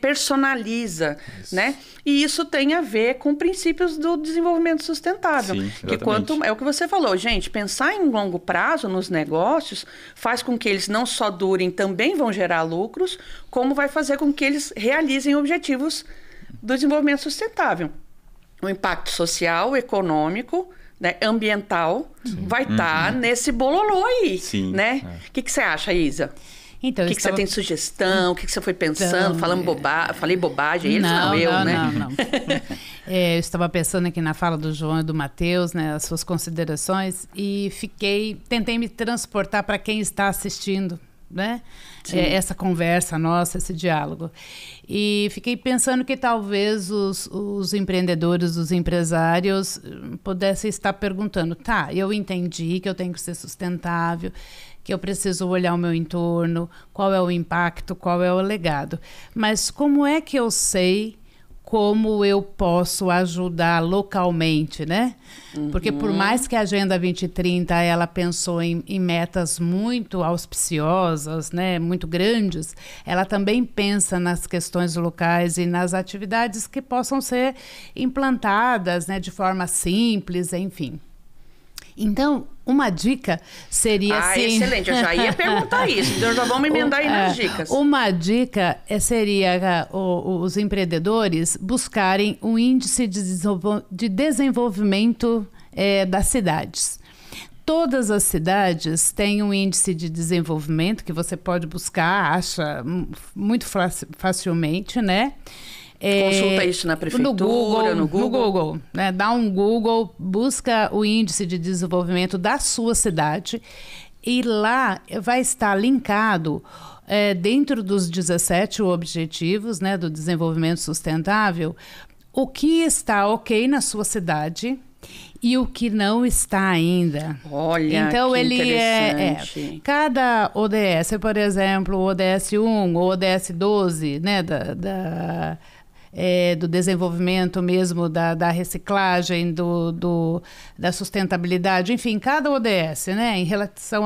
Personaliza, isso. Né? E isso tem a ver com princípios do desenvolvimento sustentável. Sim, que é o que você falou, gente, pensar em longo prazo nos negócios faz com que eles não só durem, também vão gerar lucros, como vai fazer com que eles realizem objetivos do desenvolvimento sustentável. O impacto social, econômico, né, ambiental, vai estar nesse bololô aí. Sim. Né? O que você acha, Isa? Então, o que você tem de sugestão? O que você foi pensando? Falei bobagem? Eles não, eu, né? Não. Eu estava pensando aqui na fala do João e do Matheus, né, as suas considerações, e tentei me transportar para quem está assistindo, né? Essa conversa nossa, esse diálogo. E fiquei pensando que talvez os empreendedores, os empresários pudessem estar perguntando, eu entendi que eu tenho que ser sustentável, que eu preciso olhar o meu entorno, qual é o impacto, qual é o legado. Mas como é que eu sei como eu posso ajudar localmente, né? Porque por mais que a Agenda 2030 ela pensou em metas muito auspiciosas, né, muito grandes, ela também pensa nas questões locais e nas atividades que possam ser implantadas, né, de forma simples, enfim. Então, uma dica seria assim... excelente, eu já ia perguntar isso, então já vamos emendar aí nas dicas. Uma dica seria os empreendedores buscarem um índice de desenvolvimento das cidades. Todas as cidades têm um índice de desenvolvimento que você pode buscar, acha muito facilmente, né? Consulta isso na prefeitura, no Google. Né? Dá um Google, busca o índice de desenvolvimento da sua cidade e lá vai estar linkado dentro dos 17 objetivos, né, do desenvolvimento sustentável, o que está ok na sua cidade e o que não está ainda. Olha, então que ele interessante. Cada ODS, por exemplo, o ODS 1 ou ODS 12, né, do desenvolvimento mesmo, da reciclagem, da sustentabilidade, enfim, cada ODS, né, em relação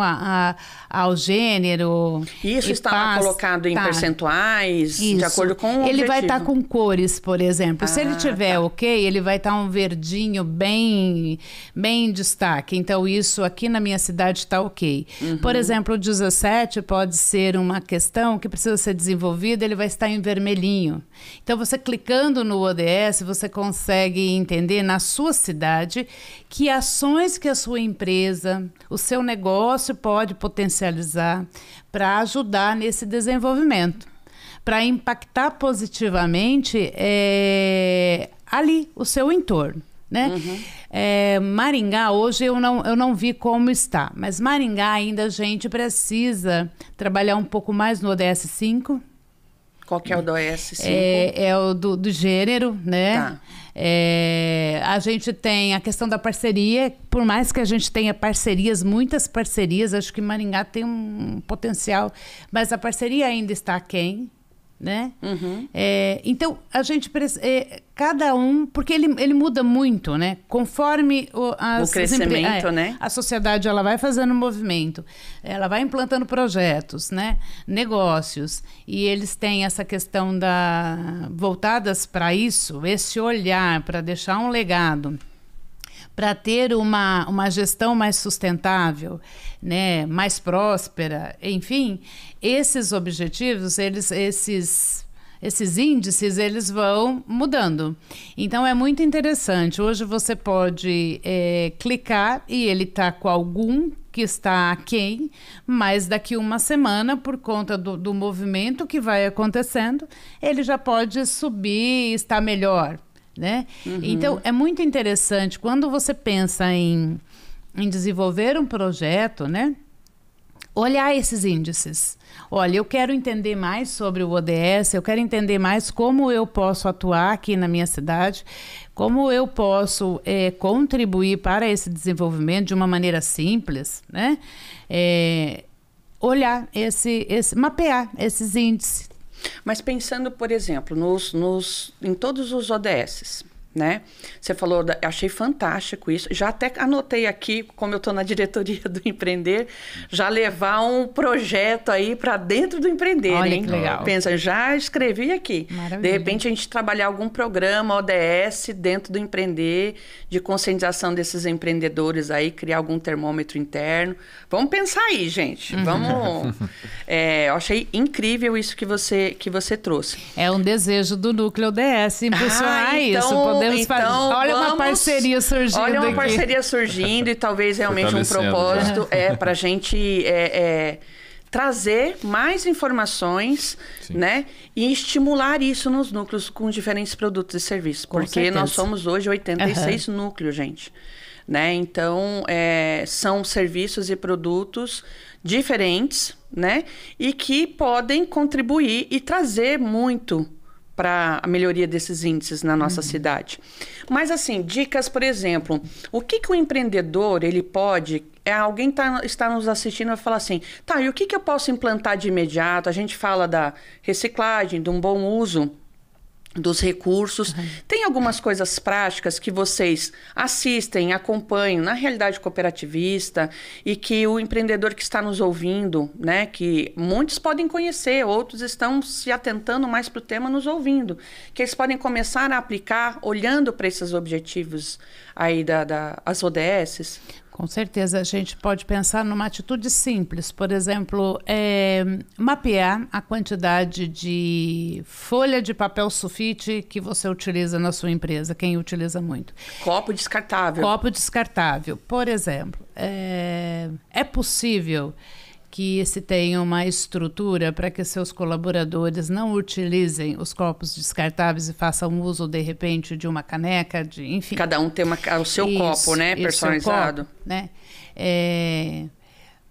ao gênero. Isso está colocado em percentuais, de acordo com o objetivo. Ele vai estar com cores, por exemplo. Se ele tiver ok, ele vai estar um verdinho bem em destaque. Então, isso aqui na minha cidade está ok. Por exemplo, o 17 pode ser uma questão que precisa ser desenvolvida, ele vai estar em vermelhinho. Então, você clica aplicando no ODS, você consegue entender na sua cidade que ações que a sua empresa, o seu negócio pode potencializar para ajudar nesse desenvolvimento, para impactar positivamente ali o seu entorno. Né? Maringá, hoje eu não vi como está, mas Maringá ainda a gente precisa trabalhar um pouco mais no ODS 5. Qual que é o do ODS 5? É o do gênero, né? Tá. A gente tem a questão da parceria, por mais que a gente tenha parcerias, muitas parcerias, acho que Maringá tem um potencial, mas a parceria ainda está aquém, né? Então, a gente cada um, porque ele muda muito, né? Conforme o crescimento, né? A sociedade ela vai fazendo movimento, ela vai implantando projetos, né? Negócios, e eles têm essa questão voltadas para isso, esse olhar para deixar um legado, para ter uma gestão mais sustentável, né, mais próspera, enfim, esses objetivos, esses índices, eles vão mudando. Então, é muito interessante. Hoje você pode clicar e ele está com algum que está aquém, mas daqui uma semana, por conta do movimento que vai acontecendo, ele já pode subir e estar melhor. Né? Então, é muito interessante quando você pensa em desenvolver um projeto, né? Olhar esses índices. Olha, eu quero entender mais sobre o ODS, eu quero entender mais como eu posso atuar aqui na minha cidade, como eu posso contribuir para esse desenvolvimento de uma maneira simples, né? Olhar mapear esses índices. Mas pensando, por exemplo, em todos os ODS, né? Você falou, achei fantástico isso. Já até anotei aqui, como eu estou na diretoria do Empreender, já levar um projeto aí para dentro do Empreender. Olha, hein? que legal. Pensa, já escrevi aqui. Maravilha. De repente a gente trabalhar algum programa ODS dentro do Empreender, de conscientização desses empreendedores aí, criar algum termômetro interno. Vamos pensar aí, gente. Vamos. Eu achei incrível isso que você trouxe. É um desejo do Núcleo ODS impulsionar isso. Podemos fazer. Olha uma parceria surgindo. Olha uma aqui. parceria surgindo e talvez realmente um propósito para a gente trazer mais informações, né? E estimular isso nos núcleos com diferentes produtos e serviços. Porque nós somos hoje 86 núcleos, gente. Né? Então, são serviços e produtos diferentes, né? E que podem contribuir e trazer muito para a melhoria desses índices na nossa cidade. Mas, assim, dicas, por exemplo, o que o empreendedor, ele pode... alguém está nos assistindo e vai falar assim, tá, e o que eu posso implantar de imediato? A gente fala da reciclagem, de um bom uso dos recursos. Tem algumas coisas práticas que vocês assistem, acompanham na realidade cooperativista e que o empreendedor que está nos ouvindo, né, que muitos podem conhecer, outros estão se atentando mais para o tema nos ouvindo, que eles podem começar a aplicar olhando para esses objetivos aí das ODSs? Com certeza, a gente pode pensar numa atitude simples. Por exemplo, mapear a quantidade de folha de papel sulfite que você utiliza na sua empresa, quem utiliza muito. Copo descartável. Copo descartável. Por exemplo, é possível que se tenha uma estrutura para que seus colaboradores não utilizem os copos descartáveis e façam uso, de repente, de uma caneca, enfim. Cada um tem o seu copo, né, personalizado. Copo, né?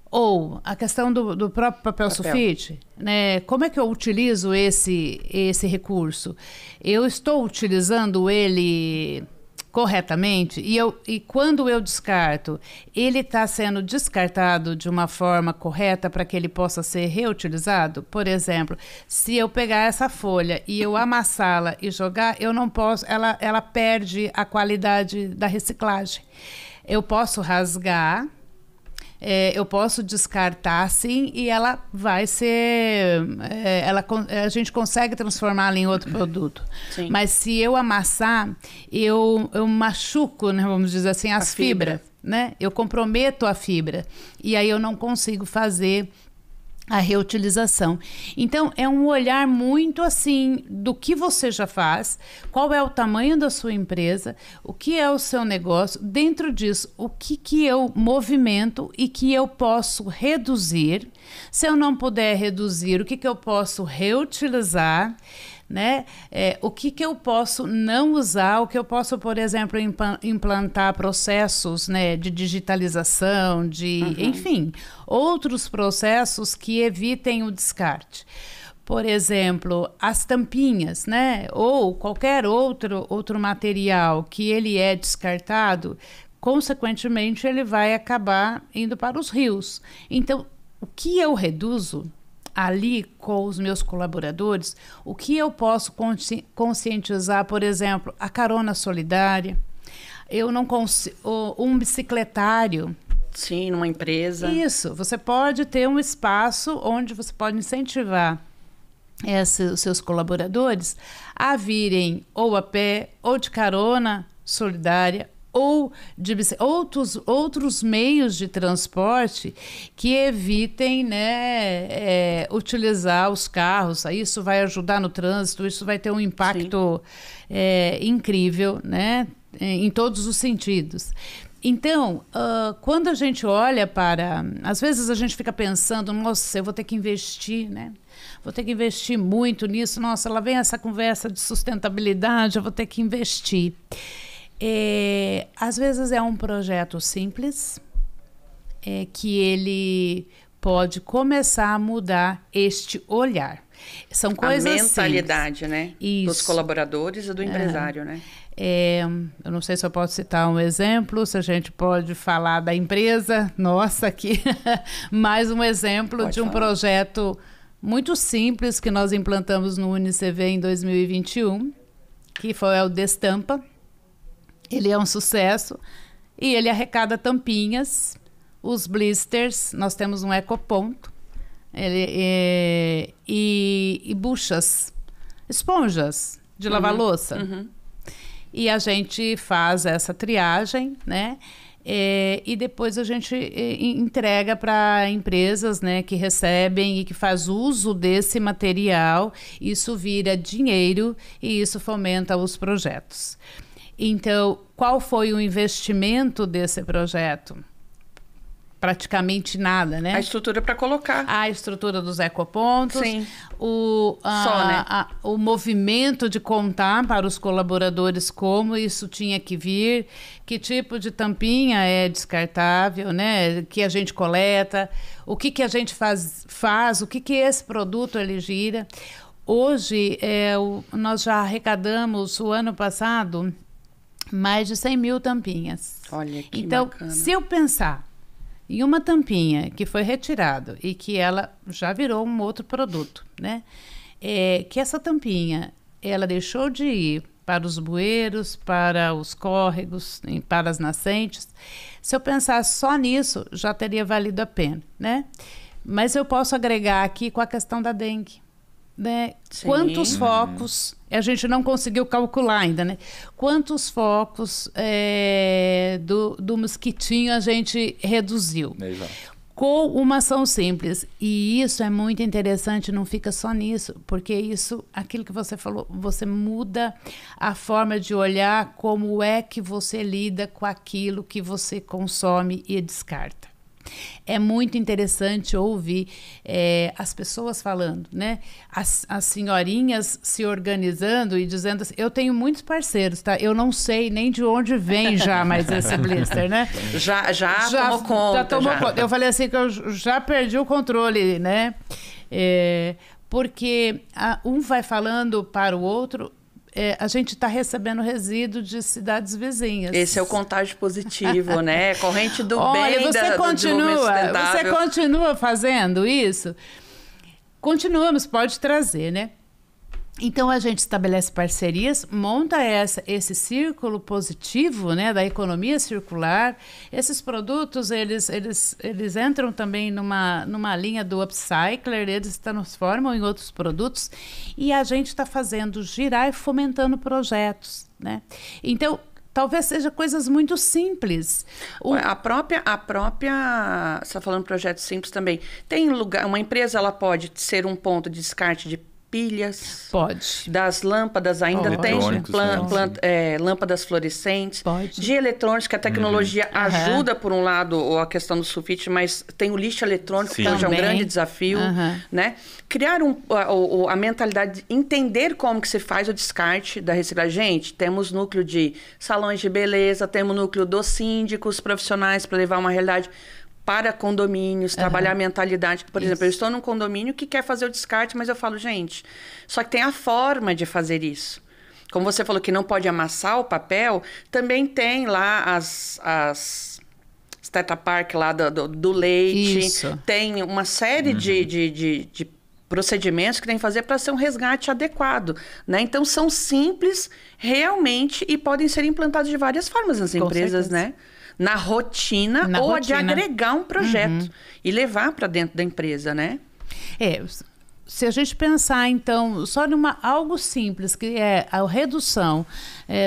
Ou a questão do próprio papel sulfite, né? Como é que eu utilizo esse recurso? Eu estou utilizando ele corretamente e quando eu descarto, ele está sendo descartado de uma forma correta para que ele possa ser reutilizado? Por exemplo, se eu pegar essa folha e eu amassá-la e jogar, eu não posso, ela perde a qualidade da reciclagem. Eu posso rasgar, eu posso descartar, sim, e ela vai ser... a gente consegue transformá-la em outro produto. Sim. Mas se eu amassar, eu machuco, né, vamos dizer assim, as fibras. Né? Eu comprometo a fibra. E aí eu não consigo fazer a reutilização. Então, é um olhar muito assim do que você já faz, qual é o tamanho da sua empresa, o que é o seu negócio, dentro disso, o que eu movimento e que eu posso reduzir. Se eu não puder reduzir, o que eu posso reutilizar, né? O que eu posso não usar, o que eu posso, por exemplo, implantar processos, né, de digitalização, enfim, outros processos que evitem o descarte. Por exemplo, as tampinhas, né, ou qualquer outro material que ele é descartado, consequentemente ele vai acabar indo para os rios. Então, o que eu reduzo ali com os meus colaboradores, o que eu posso conscientizar, por exemplo, a carona solidária, eu não consigo, um bicicletário. Sim, numa empresa. Isso, você pode ter um espaço onde você pode incentivar os seus colaboradores a virem ou a pé, ou de carona solidária, ou de outros meios de transporte que evitem, né, utilizar os carros. Isso vai ajudar no trânsito, isso vai ter um impacto incrível, né, em todos os sentidos. Então, quando a gente olha para... Às vezes a gente fica pensando, nossa, eu vou ter que investir, né? Vou ter que investir muito nisso. Nossa, lá vem essa conversa de sustentabilidade, eu vou ter que investir. Às vezes é um projeto simples que ele pode começar a mudar este olhar. São coisas a mentalidade, simples, né? Isso. Dos colaboradores e do empresário, né? Eu não sei se eu posso citar um exemplo, se a gente pode falar da empresa nossa aqui, mais um exemplo pode de um projeto muito simples que nós implantamos no UniCV em 2021, que foi o Destampa. Ele é um sucesso e ele arrecada tampinhas, os blisters, nós temos um ecoponto, e buchas, esponjas de lavar louça. E a gente faz essa triagem, né? E depois a gente entrega para empresas, né, que recebem e que faz uso desse material. Isso vira dinheiro e isso fomenta os projetos. Então, qual foi o investimento desse projeto? Praticamente nada, né? A estrutura para colocar. A estrutura dos ecopontos. Sim. O movimento de contar para os colaboradores como isso tinha que vir, que tipo de tampinha é descartável, né? Que a gente coleta, o que a gente faz, o que esse produto ele gira. Hoje, nós já arrecadamos, o ano passado, mais de 100 mil tampinhas. Olha que então, bacana. Se eu pensar em uma tampinha que foi retirada e que ela já virou um outro produto, né? Que essa tampinha, ela deixou de ir para os bueiros, para os córregos, para as nascentes. Se eu pensar só nisso, já teria valido a pena, né? Mas eu posso agregar aqui com a questão da dengue. Né? Quantos focos, a gente não conseguiu calcular ainda, né? Quantos focos do mosquitinho a gente reduziu? Exato. Com uma ação simples. E isso é muito interessante, não fica só nisso, porque isso, aquilo que você falou, você muda a forma de olhar como é que você lida com aquilo que você consome e descarta. É muito interessante ouvir as pessoas falando, né? As senhorinhas se organizando e dizendo assim, eu tenho muitos parceiros, tá? Eu não sei nem de onde vem já mais esse blister, né? Já tomou conta. Já tomou conta. Eu falei assim que eu já perdi o controle, né? Porque um vai falando para o outro, a gente está recebendo resíduo de cidades vizinhas. Esse é o contágio positivo, né? Corrente do Olha, bem do desenvolvimento sustentável. Você continua fazendo isso? Continuamos, pode trazer, né? Então, a gente estabelece parcerias, monta esse círculo positivo, né, da economia circular. Esses produtos, eles entram também numa linha do upcycler, eles se transformam em outros produtos e a gente está fazendo girar e fomentando projetos, né? Então, talvez seja coisas muito simples. A própria, você está falando de projetos simples também. Tem lugar, uma empresa ela pode ser um ponto de descarte de pilhas. Pode. Das lâmpadas ainda Pode. tem Eletrônicos, lâmpadas fluorescentes. Pode. De eletrônicos, que a tecnologia ajuda, por um lado, a questão do sulfite, mas tem o lixo eletrônico, Sim. que hoje é um Também. grande desafio. Né? Criar a mentalidade, entender como que se faz o descarte da reciclagem. Gente, temos núcleo de salões de beleza, temos núcleo dos síndicos profissionais para levar uma realidade para condomínios, trabalhar a mentalidade. Por exemplo, eu estou num condomínio que quer fazer o descarte, mas eu falo, gente, só que tem a forma de fazer isso. Como você falou que não pode amassar o papel, também tem lá as Tetra Pak lá do leite. Isso. Tem uma série de procedimentos que tem que fazer para ser um resgate adequado, né? Então, são simples realmente e podem ser implantados de várias formas nas empresas, certeza. né? Na rotina Na ou rotina. de agregar um projeto e levar para dentro da empresa, né? Se a gente pensar, então, só numa algo simples, que é a redução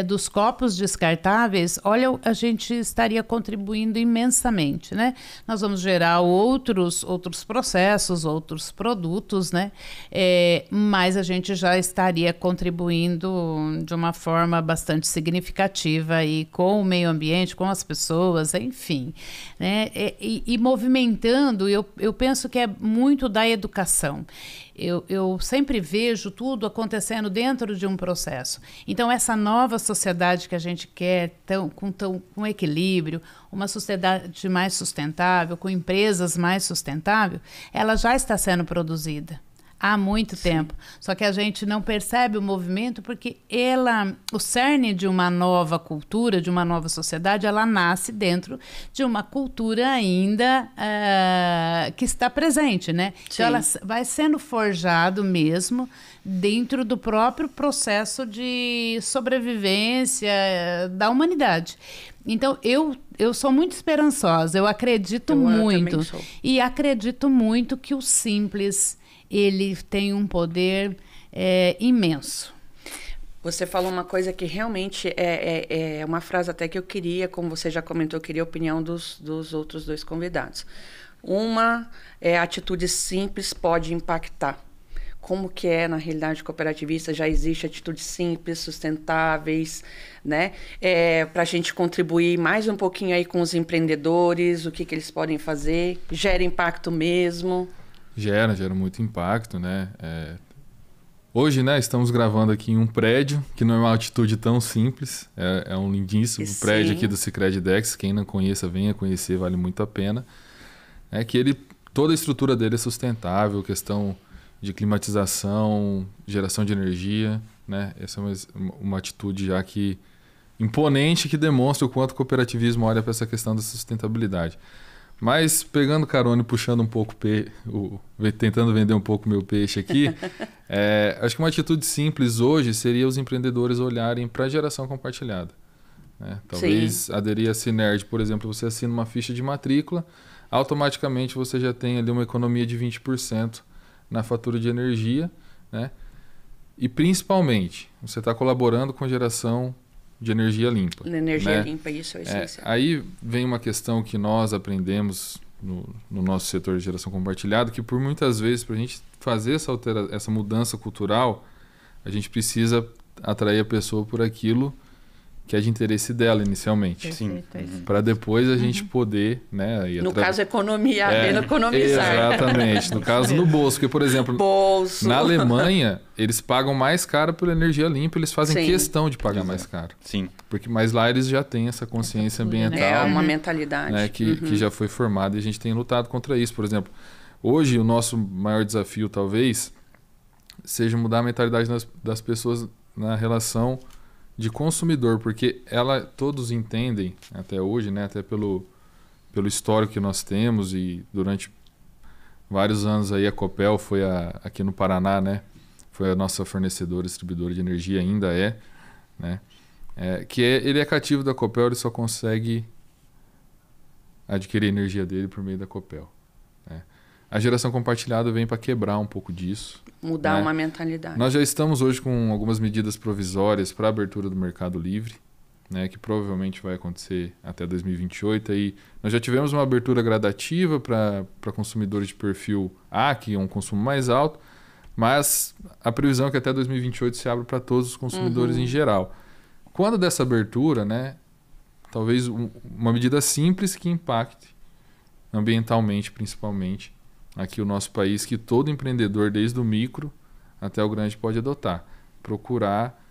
dos copos descartáveis, olha, a gente estaria contribuindo imensamente, né? Nós vamos gerar outros processos, outros produtos, né? Mas a gente já estaria contribuindo de uma forma bastante significativa e com o meio ambiente, com as pessoas, enfim, né? E movimentando, eu penso que é muito da educação. Eu sempre vejo tudo acontecendo dentro de um processo. Então, essa nova sociedade que a gente quer, com equilíbrio, uma sociedade mais sustentável, com empresas mais sustentáveis, ela já está sendo produzida há muito tempo. Só que a gente não percebe o movimento porque o cerne de uma nova cultura, de uma nova sociedade, ela nasce dentro de uma cultura ainda que está presente, né? Então, ela vai sendo forjado mesmo dentro do próprio processo de sobrevivência da humanidade. Então, eu sou muito esperançosa, eu acredito muito. também sou. E acredito muito que o simples ele tem um poder imenso. Você falou uma coisa que realmente é uma frase até que eu queria, como você já comentou, eu queria a opinião dos outros dois convidados. Uma é a atitude simples pode impactar. Como que é na realidade cooperativista? Já existe atitudes simples, sustentáveis, né? Para a gente contribuir mais um pouquinho aí com os empreendedores, o que eles podem fazer, gera impacto mesmo. Gera muito impacto, né? Hoje, né, estamos gravando aqui em um prédio, que não é uma atitude tão simples, é um lindíssimo prédio aqui do Sicredi Dex, quem não conheça, venha conhecer, vale muito a pena. Toda a estrutura dele é sustentável, questão de climatização, geração de energia, né? Essa é uma atitude já que imponente, que demonstra o quanto o cooperativismo olha para essa questão da sustentabilidade. Mas pegando carona e puxando um pouco, tentando vender um pouco meu peixe aqui, acho que uma atitude simples hoje seria os empreendedores olharem para a geração compartilhada. Né? Talvez aderir a Sinerd, por exemplo, você assina uma ficha de matrícula, automaticamente você já tem ali uma economia de 20% na fatura de energia, né? E principalmente, você está colaborando com a geração de energia limpa. Energia limpa, isso é essencial. Aí vem uma questão que nós aprendemos no nosso setor de geração compartilhada, que por muitas vezes, para a gente fazer essa mudança cultural, a gente precisa atrair a pessoa por aquilo que é de interesse dela inicialmente. Sim. Para depois a gente poder, né? No caso, economizar. Exatamente. No caso, no bolso. Porque, por exemplo, na Alemanha, eles pagam mais caro pela energia limpa, eles fazem questão de pagar mais caro. Sim. Mas lá eles já têm essa consciência ambiental. É uma mentalidade. Né, que já foi formada e a gente tem lutado contra isso. Por exemplo, hoje o nosso maior desafio, talvez, seja mudar a mentalidade das pessoas na relação de consumidor, porque todos entendem até hoje, né, até pelo histórico que nós temos, e durante vários anos aí a Copel foi aqui no Paraná, né, foi a nossa fornecedora, distribuidora de energia, ainda né, ele é cativo da Copel, ele só consegue adquirir a energia dele por meio da Copel. Né. A geração compartilhada vem para quebrar um pouco disso. Mudar, né? uma mentalidade. Nós já estamos hoje com algumas medidas provisórias para a abertura do mercado livre. né, que provavelmente vai acontecer até 2028. Aí nós já tivemos uma abertura gradativa para consumidores de perfil A, que é um consumo mais alto, mas a previsão é que até 2028 se abra para todos os consumidores em geral. Quando dessa abertura, né, talvez uma medida simples que impacte ambientalmente, principalmente, aqui o nosso país, que todo empreendedor, desde o micro até o grande, pode adotar. Procurar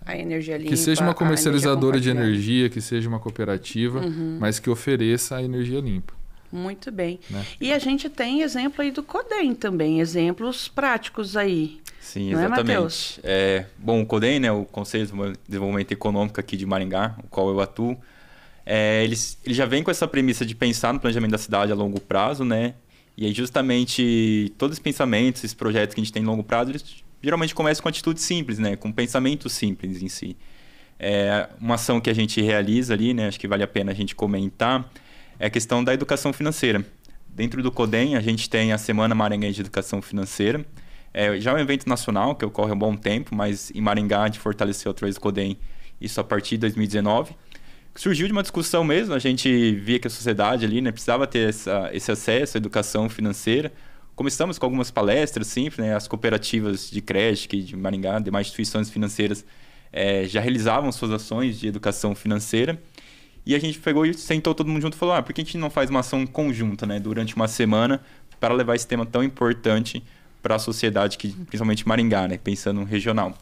a energia limpa, que seja uma comercializadora de energia, energia, que seja uma cooperativa, mas que ofereça a energia limpa. Muito bem. Né? E a gente tem exemplo aí do CODEM também, exemplos práticos aí. Sim, não exatamente. Bom, o CODEM, né, o Conselho de Desenvolvimento Econômico aqui de Maringá, o qual eu atuo, ele já vem com essa premissa de pensar no planejamento da cidade a longo prazo, né? E aí justamente todos os pensamentos, esses projetos que a gente tem em longo prazo, eles geralmente começam com atitudes simples, né? Com pensamentos simples em si. Uma ação que a gente realiza ali, né? Acho que vale a pena a gente comentar, é a questão da educação financeira. Dentro do CODEM, a gente tem a Semana Maringaense de Educação Financeira. Já é um evento nacional que ocorre há um bom tempo, mas em Maringá a gente fortaleceu através do CODEM isso a partir de 2019. Surgiu de uma discussão mesmo, a gente via que a sociedade ali, né, precisava ter esse acesso à educação financeira. Começamos com algumas palestras simples, né, as cooperativas de crédito de Maringá, demais instituições financeiras já realizavam suas ações de educação financeira. E a gente pegou e sentou todo mundo junto e falou, por que a gente não faz uma ação conjunta, né, durante uma semana para levar esse tema tão importante para a sociedade, principalmente Maringá, né, pensando no regional.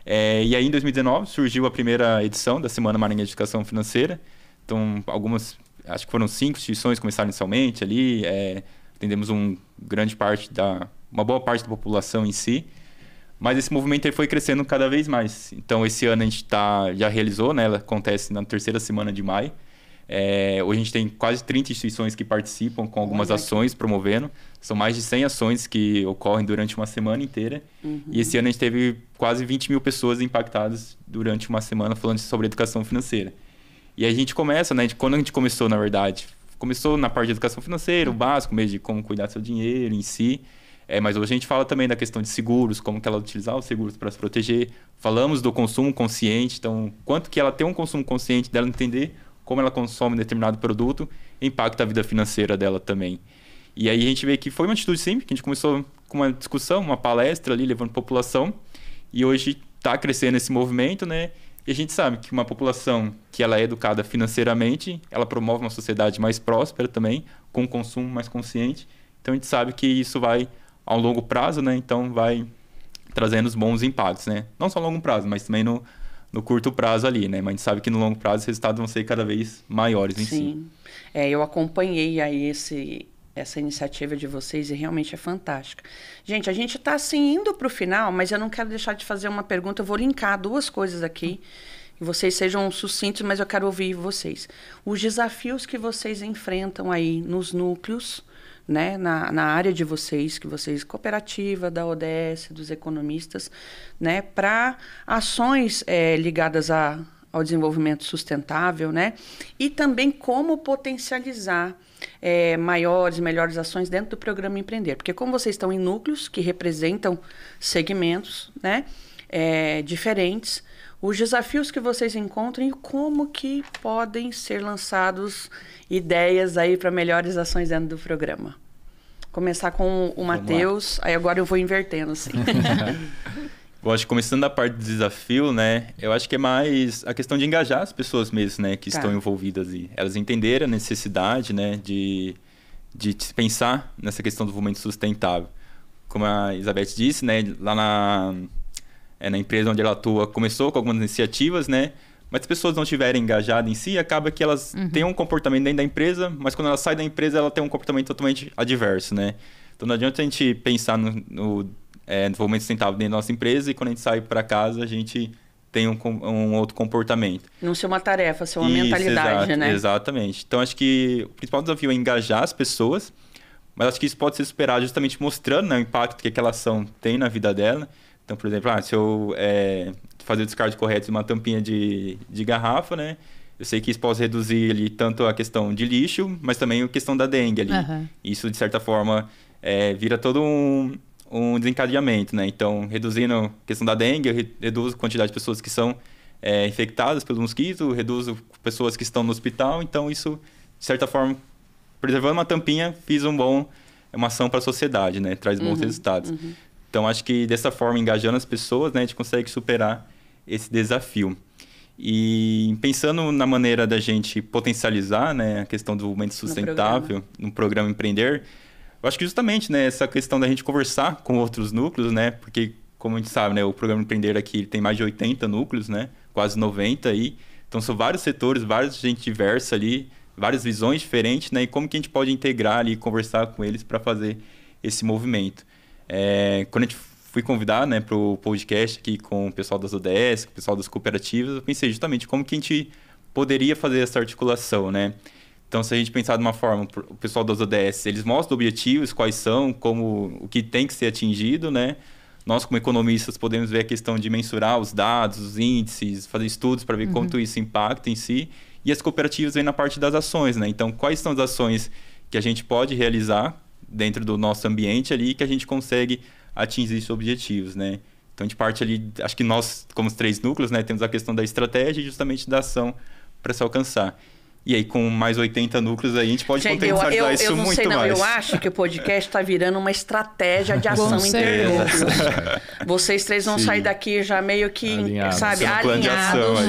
E aí, em 2019, surgiu a primeira edição da Semana Maringaense de Educação Financeira. Então, acho que foram 5 instituições que começaram inicialmente ali. Atendemos uma boa parte da população em si. Mas esse movimento ele foi crescendo cada vez mais. Então, esse ano a gente já realizou, né? Ela acontece na 3ª semana de maio. Hoje a gente tem quase 30 instituições que participam com algumas ações promovendo. São mais de 100 ações que ocorrem durante uma semana inteira. E esse ano a gente teve quase 20 mil pessoas impactadas durante uma semana falando sobre educação financeira. E aí a gente começa, né? Quando a gente começou, na verdade, começou na parte de educação financeira, o básico mesmo de como cuidar do seu dinheiro em si. Mas hoje a gente fala também da questão de seguros, como que ela utilizar os seguros para se proteger. Falamos do consumo consciente, então quanto que ela tem um consumo consciente dela entender como ela consome determinado produto, impacta a vida financeira dela também. E aí a gente vê que foi uma atitude simples, que a gente começou com uma discussão, uma palestra ali, levando a população, e hoje está crescendo esse movimento, né? E a gente sabe que uma população que ela é educada financeiramente, ela promove uma sociedade mais próspera também, com um consumo mais consciente. Então a gente sabe que isso vai a um longo prazo, né? Então vai trazendo os bons impactos, né? Não só a longo prazo, mas também no curto prazo ali, né? Mas a gente sabe que no longo prazo os resultados vão ser cada vez maiores em si. Sim. Eu acompanhei aí essa iniciativa de vocês e realmente é fantástica. Gente, a gente está assim indo para o final, mas eu não quero deixar de fazer uma pergunta. Eu vou linkar 2 coisas aqui, que vocês sejam sucintos, mas eu quero ouvir vocês. Os desafios que vocês enfrentam aí nos núcleos, né, na área de vocês, cooperativa, da ODS, dos economistas, né, para ações ligadas ao desenvolvimento sustentável, né, e também como potencializar melhores ações dentro do programa Empreender, porque como vocês estão em núcleos que representam segmentos, né, diferentes, os desafios que vocês encontram e como que podem ser lançados ideias aí para melhores ações dentro do programa. Começar com o Matheus, aí agora eu vou invertendo, assim. Bom, acho que começando da parte do desafio, né? Eu acho que é mais a questão de engajar as pessoas mesmo, né? Que estão envolvidas e elas entenderem a necessidade, né? De pensar nessa questão do desenvolvimento sustentável. Como a Elizabeth disse, né? Lá na empresa onde ela atua, começou com algumas iniciativas, né? Mas se as pessoas não estiverem engajadas em si, acaba que elas têm um comportamento dentro da empresa, mas quando ela sai da empresa, ela tem um comportamento totalmente adverso, né? Então não adianta a gente pensar no desenvolvimento sustentável dentro da nossa empresa e quando a gente sai para casa, a gente tem um outro comportamento. Não ser uma tarefa, ser uma mentalidade, né? Exatamente. Então acho que o principal desafio é engajar as pessoas, mas acho que isso pode ser superado justamente mostrando, né, o impacto que aquela ação tem na vida dela. Então, por exemplo, se eu fazer o descarte correto de uma tampinha de garrafa, né? Eu sei que isso pode reduzir ali tanto a questão de lixo, mas também a questão da dengue ali. Isso, de certa forma, vira todo um desencadeamento, né? Então, reduzindo a questão da dengue, eu reduzo a quantidade de pessoas que são infectadas pelo mosquito, reduz pessoas que estão no hospital. Então, isso, de certa forma, preservando uma tampinha, fiz uma ação para a sociedade, né? Traz bons resultados. Então, acho que dessa forma, engajando as pessoas, né, a gente consegue superar esse desafio. E pensando na maneira da gente potencializar, né, a questão do desenvolvimento sustentável no programa Empreender, eu acho que justamente, né, essa questão da gente conversar com outros núcleos, né, porque, como a gente sabe, né, o programa Empreender aqui tem mais de 80 núcleos, né, quase 90 aí. Então, são vários setores, várias gente diversa ali, várias visões diferentes, né, e como que a gente pode integrar ali e conversar com eles para fazer esse movimento. Quando a gente fui convidado, né, para o podcast aqui com o pessoal das ODS, com o pessoal das cooperativas, eu pensei justamente como que a gente poderia fazer essa articulação, né? Então, se a gente pensar de uma forma, o pessoal das ODS, eles mostram objetivos, quais são, o que tem que ser atingido, né? Nós, como economistas, podemos ver a questão de mensurar os dados, os índices, fazer estudos para ver quanto isso impacta em si. E as cooperativas vêm na parte das ações, né? Então, quais são as ações que a gente pode realizar dentro do nosso ambiente ali que a gente consegue atingir esses objetivos, né? Então, a gente parte ali, acho que nós, como os 3 núcleos, né, temos a questão da estratégia e justamente da ação para se alcançar. E aí, com mais 80 núcleos, aí, a gente pode potencializar isso muito mais. Eu acho que o podcast está virando uma estratégia de ação internúcleos. Vocês 3 vão sair daqui já meio que, alinhados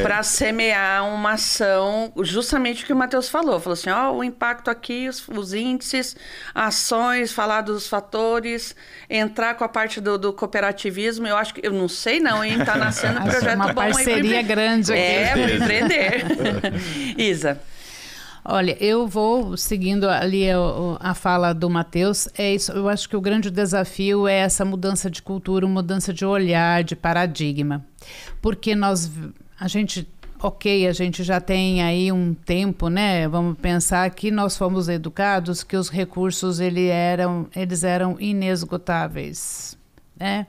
para semear uma ação, justamente o que o Matheus falou. Falou assim, o impacto aqui, os índices, ações, falar dos fatores, entrar com a parte do cooperativismo. Eu acho que, eu não sei não, hein? Está nascendo um projeto bom. Uma parceria grande aqui. Para empreender. Isa. Olha, eu vou seguindo ali a fala do Matheus. Eu acho que o grande desafio é essa mudança de cultura, mudança de olhar, de paradigma. Porque a gente já tem aí um tempo, né? Vamos pensar que nós fomos educados que os recursos eles eram inesgotáveis, né?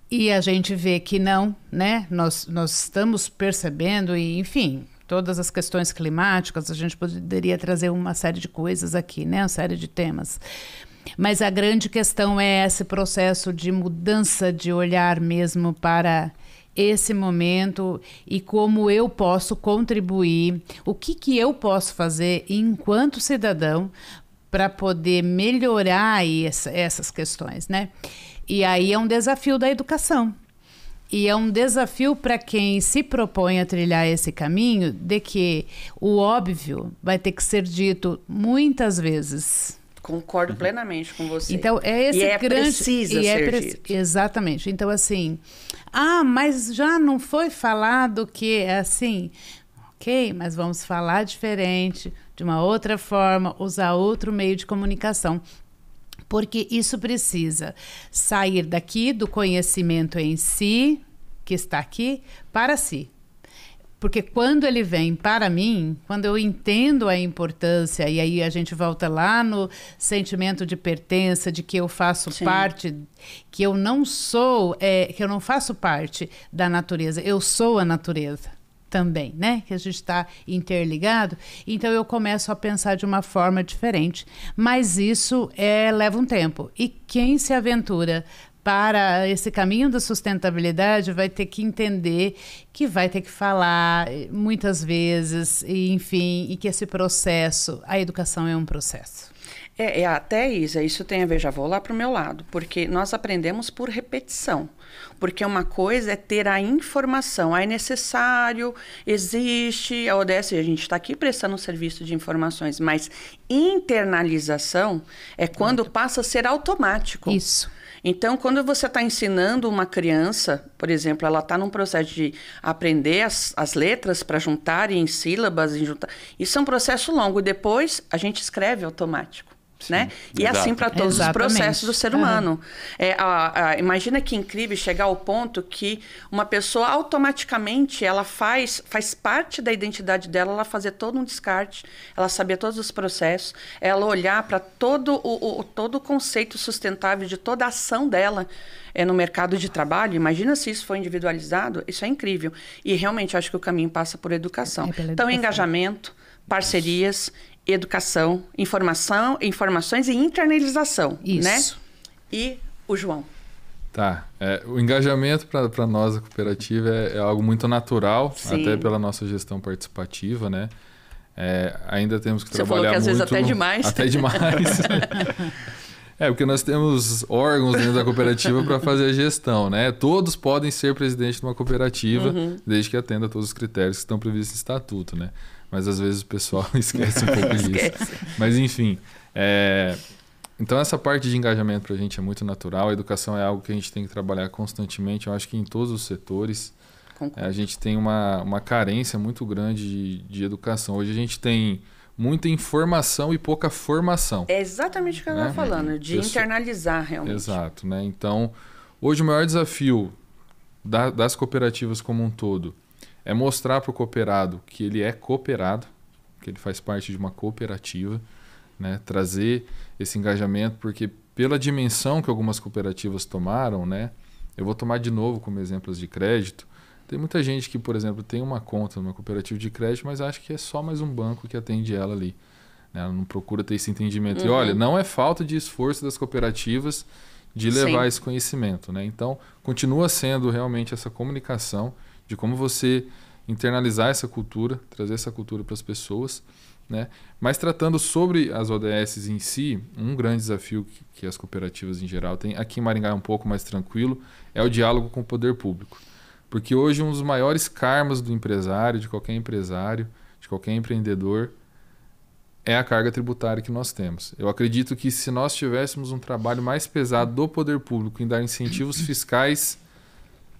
E a gente vê que não, né? Nós estamos percebendo e, enfim, todas as questões climáticas, a gente poderia trazer uma série de coisas aqui, né? Uma série de temas. Mas a grande questão é esse processo de mudança de olhar mesmo para esse momento e como eu posso contribuir, o que eu posso fazer enquanto cidadão para poder melhorar essas questões, né? E aí é um desafio da educação. E é um desafio para quem se propõe a trilhar esse caminho de que o óbvio vai ter que ser dito muitas vezes. Concordo plenamente com você. Então, precisa ser dito. Exatamente. Então, assim, mas já não foi falado que é assim. Ok, mas vamos falar diferente, de uma outra forma, usar outro meio de comunicação. Porque isso precisa sair daqui do conhecimento em si, que está aqui, para si. Porque quando ele vem para mim, quando eu entendo a importância, e aí a gente volta lá no sentimento de pertença, de que eu faço parte, que eu não faço parte da natureza, eu sou a natureza. Também, né? Que a gente está interligado. Então, eu começo a pensar de uma forma diferente. Mas isso leva um tempo. E quem se aventura para esse caminho da sustentabilidade vai ter que entender que vai ter que falar muitas vezes, e, enfim, e que esse processo, a educação é um processo. Até isso tem a ver, já vou lá para o meu lado, porque nós aprendemos por repetição, porque uma coisa é ter a informação, é necessário, existe, a ODS, a gente está aqui prestando um serviço de informações, mas internalização é quando passa a ser automático. Isso. Então, quando você está ensinando uma criança, por exemplo, ela está num processo de aprender as letras para juntar em sílabas, isso é um processo longo, e depois a gente escreve automático. Sim, né? E é assim para todos os processos do ser humano. Imagina que incrível chegar ao ponto que uma pessoa automaticamente ela faz parte da identidade dela, ela fazer todo um descarte, ela saber todos os processos, ela olhar para todo o conceito sustentável de toda a ação dela no mercado de trabalho. Imagina se isso for individualizado, isso é incrível. E realmente acho que o caminho passa por educação. Então, engajamento, parcerias, educação, informações e internalização, isso, né? E o João. Tá. O engajamento para nós, a cooperativa, é algo muito natural, Sim. até pela nossa gestão participativa, né? Ainda temos que Você trabalhar falou que às muito... vezes até demais. Até demais. Porque nós temos órgãos dentro da cooperativa para fazer a gestão, né? Todos podem ser presidente de uma cooperativa, desde que atenda a todos os critérios que estão previstos no estatuto, né? Mas às vezes o pessoal esquece um pouco disso. Mas enfim, então essa parte de engajamento para a gente é muito natural. A educação é algo que a gente tem que trabalhar constantemente. Eu acho que em todos os setores a gente tem uma carência muito grande de educação. Hoje a gente tem muita informação e pouca formação. É exatamente o que eu estava falando, de internalizar realmente. Exato, né? Então, hoje o maior desafio das cooperativas como um todo é mostrar para o cooperado que ele é cooperado, que ele faz parte de uma cooperativa, né? Trazer esse engajamento, porque pela dimensão que algumas cooperativas tomaram, né? Eu vou tomar de novo como exemplos de crédito. Tem muita gente que, por exemplo, tem uma conta numa cooperativa de crédito, mas acha que é só mais um banco que atende ela ali, né? Ela não procura ter esse entendimento. E olha, não é falta de esforço das cooperativas de levar esse conhecimento, né? Então, continua sendo realmente essa comunicação de como você internalizar essa cultura, trazer essa cultura para as pessoas, né? Mas tratando sobre as ODS em si, um grande desafio que as cooperativas em geral têm, aqui em Maringá é um pouco mais tranquilo, é o diálogo com o poder público. Porque hoje um dos maiores karmas do empresário, de qualquer empreendedor, é a carga tributária que nós temos. Eu acredito que se nós tivéssemos um trabalho mais pesado do poder público em dar incentivos fiscais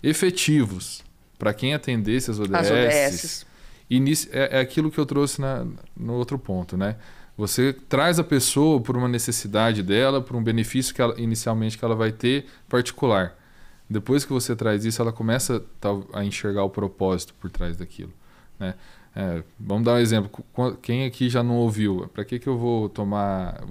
efetivos para quem atendesse as ODS, e nisso, é aquilo que eu trouxe no outro ponto, né? Você traz a pessoa por uma necessidade dela, por um benefício que inicialmente que ela vai ter particular. Depois que você traz isso, ela começa a enxergar o propósito por trás daquilo, né? Vamos dar um exemplo. Quem aqui já não ouviu? Para que eu vou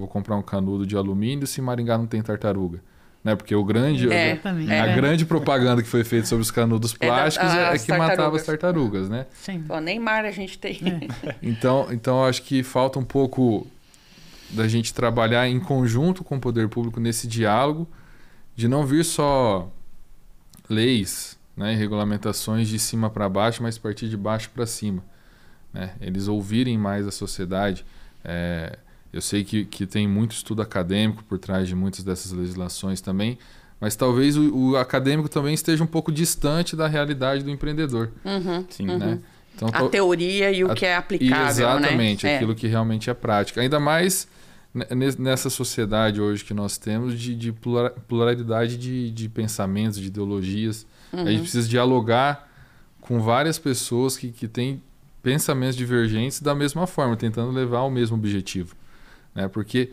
comprar um canudo de alumínio se em Maringá não tem tartaruga? Né? Porque a grande propaganda que foi feita sobre os canudos plásticos é que matava as tartarugas, né? Sim. Pô, nem mar a gente tem. Então eu acho que falta um pouco da gente trabalhar em conjunto com o poder público nesse diálogo, de não vir só leis, né, e regulamentações de cima para baixo, mas partir de baixo para cima, né? Eles ouvirem mais a sociedade. Eu sei que tem muito estudo acadêmico por trás de muitas dessas legislações também, mas talvez o acadêmico também esteja um pouco distante da realidade do empreendedor. Sim, né? Então, a teoria e o que é aplicável, exatamente, né? Aquilo que realmente é prática. Ainda mais nessa sociedade hoje que nós temos de pluralidade de pensamentos, de ideologias. A gente precisa dialogar com várias pessoas que têm pensamentos divergentes da mesma forma, tentando levar ao mesmo objetivo, né? Porque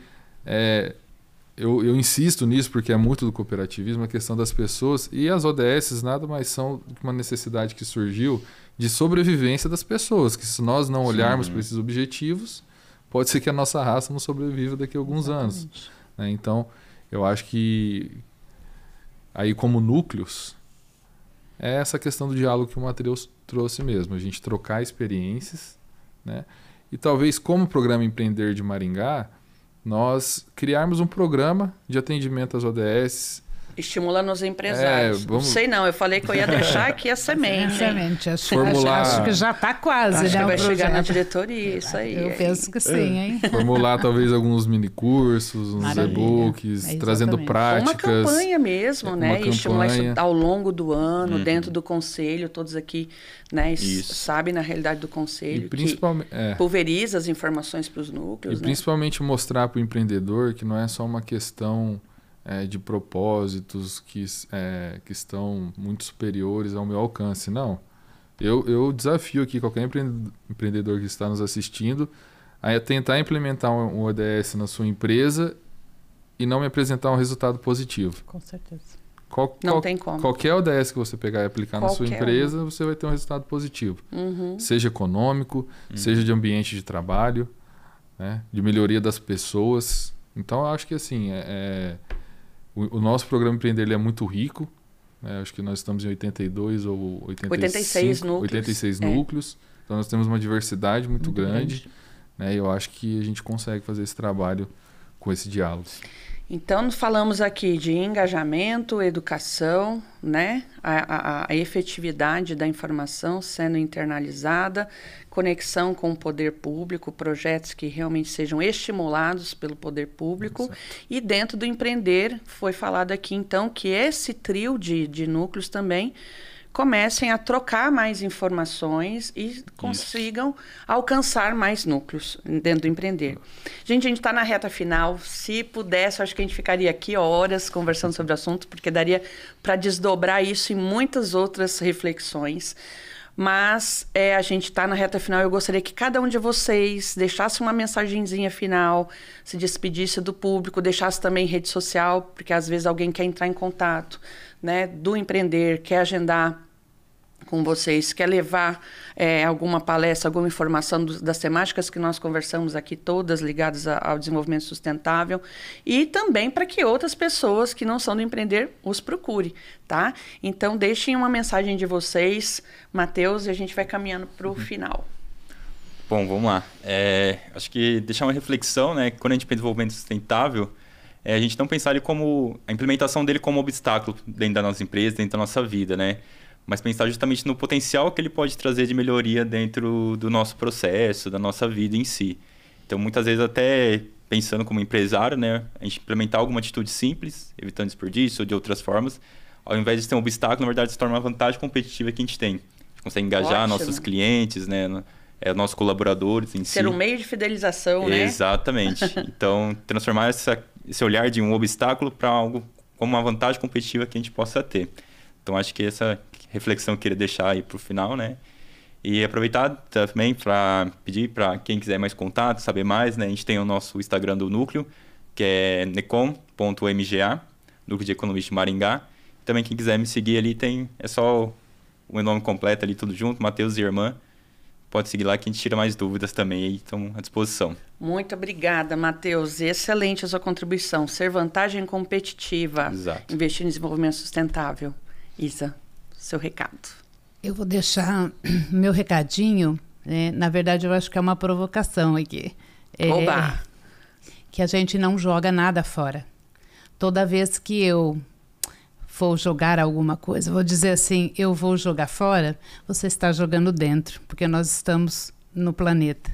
eu insisto nisso, porque é muito do cooperativismo, a questão das pessoas, e as ODS nada mais são uma necessidade que surgiu de sobrevivência das pessoas, que se nós não olharmos para esses objetivos, pode ser que a nossa raça não sobreviva daqui a alguns anos, né? Então, eu acho que aí como núcleos, é essa questão do diálogo que o Matheus trouxe mesmo, a gente trocar experiências, né? E talvez como programa Empreender de Maringá, nós criarmos um programa de atendimento às ODS, estimulando os empresários. Não sei não, eu falei que eu ia deixar aqui a semente. Acho que já está quase. Acho que vai chegar na diretoria, isso aí. Eu penso que sim, hein? Formular talvez alguns minicursos, uns e-books, trazendo práticas. Uma campanha mesmo, né? E estimular isso ao longo do ano, dentro do conselho, todos aqui, né, sabem na realidade do conselho, principalmente, que pulveriza as informações para os núcleos. E principalmente mostrar para o empreendedor que não é só uma questão de propósitos que estão muito superiores ao meu alcance. Não. Eu desafio aqui qualquer empreendedor que está nos assistindo a tentar implementar um ODS na sua empresa e não me apresentar um resultado positivo. Com certeza. Não tem como. Qualquer ODS que você pegar e aplicar na sua empresa, você vai ter um resultado positivo. Seja econômico, seja de ambiente de trabalho, né, de melhoria das pessoas. Então, eu acho que assim, o nosso programa Empreender ele é muito rico. Acho que nós estamos em 82 ou 86 núcleos. 86 núcleos. Então, nós temos uma diversidade muito grande. Né, e eu acho que a gente consegue fazer esse trabalho com esse diálogo. Então, falamos aqui de engajamento, educação, né? A efetividade da informação sendo internalizada, conexão com o poder público, projetos que realmente sejam estimulados pelo poder público. Exato. E dentro do empreender, foi falado aqui, então, que esse trio de núcleos também comecem a trocar mais informações e consigam alcançar mais núcleos dentro do empreender. Gente, a gente está na reta final. Se pudesse, acho que a gente ficaria aqui horas conversando sobre o assunto, porque daria para desdobrar isso em muitas outras reflexões. Mas a gente está na reta final. Eu gostaria que cada um de vocês deixasse uma mensagenzinha final, se despedisse do público, deixasse também rede social, porque às vezes alguém quer entrar em contato, né, do empreender, quer agendar com vocês, quer levar alguma palestra, alguma informação das temáticas que nós conversamos aqui, todas ligadas ao desenvolvimento sustentável, e também para que outras pessoas que não são do empreender os procurem, tá? Então, deixem uma mensagem de vocês, Matheus, e a gente vai caminhando para o final. Bom, vamos lá. Acho que deixar uma reflexão, né? Quando a gente pensa em desenvolvimento sustentável, a gente não pensar ele como a implementação dele como obstáculo dentro da nossa empresa, dentro da nossa vida, né? Mas pensar justamente no potencial que ele pode trazer de melhoria dentro do nosso processo, da nossa vida em si. Então, muitas vezes, até pensando como empresário, né? A gente implementar alguma atitude simples, evitando desperdício ou de outras formas, ao invés de ser um obstáculo, na verdade, se torna uma vantagem competitiva que a gente tem. A gente consegue engajar nossos clientes, né? Nossos colaboradores em si. Ser um meio de fidelização, né? Exatamente. Então, transformar esse olhar de um obstáculo para algo como uma vantagem competitiva que a gente possa ter. Então, acho que essa reflexão eu queria deixar aí para o final, né? E aproveitar também para pedir para quem quiser mais contato, saber mais, né? A gente tem o nosso Instagram do Núcleo, que é necom.mga, Núcleo de Economista de Maringá. Também quem quiser me seguir ali, é só o meu nome completo ali, tudo junto, Matheus e Irmã. Pode seguir lá que a gente tira mais dúvidas também aí, estão à disposição. Muito obrigada, Matheus. Excelente a sua contribuição. Ser vantagem competitiva. Exato. Investir em desenvolvimento sustentável. Isa, seu recado. Eu vou deixar meu recadinho, né? Na verdade, eu acho que é uma provocação aqui. Oba! Que a gente não joga nada fora. Toda vez que eu for jogar alguma coisa, vou dizer assim, eu vou jogar fora, você está jogando dentro, porque nós estamos no planeta.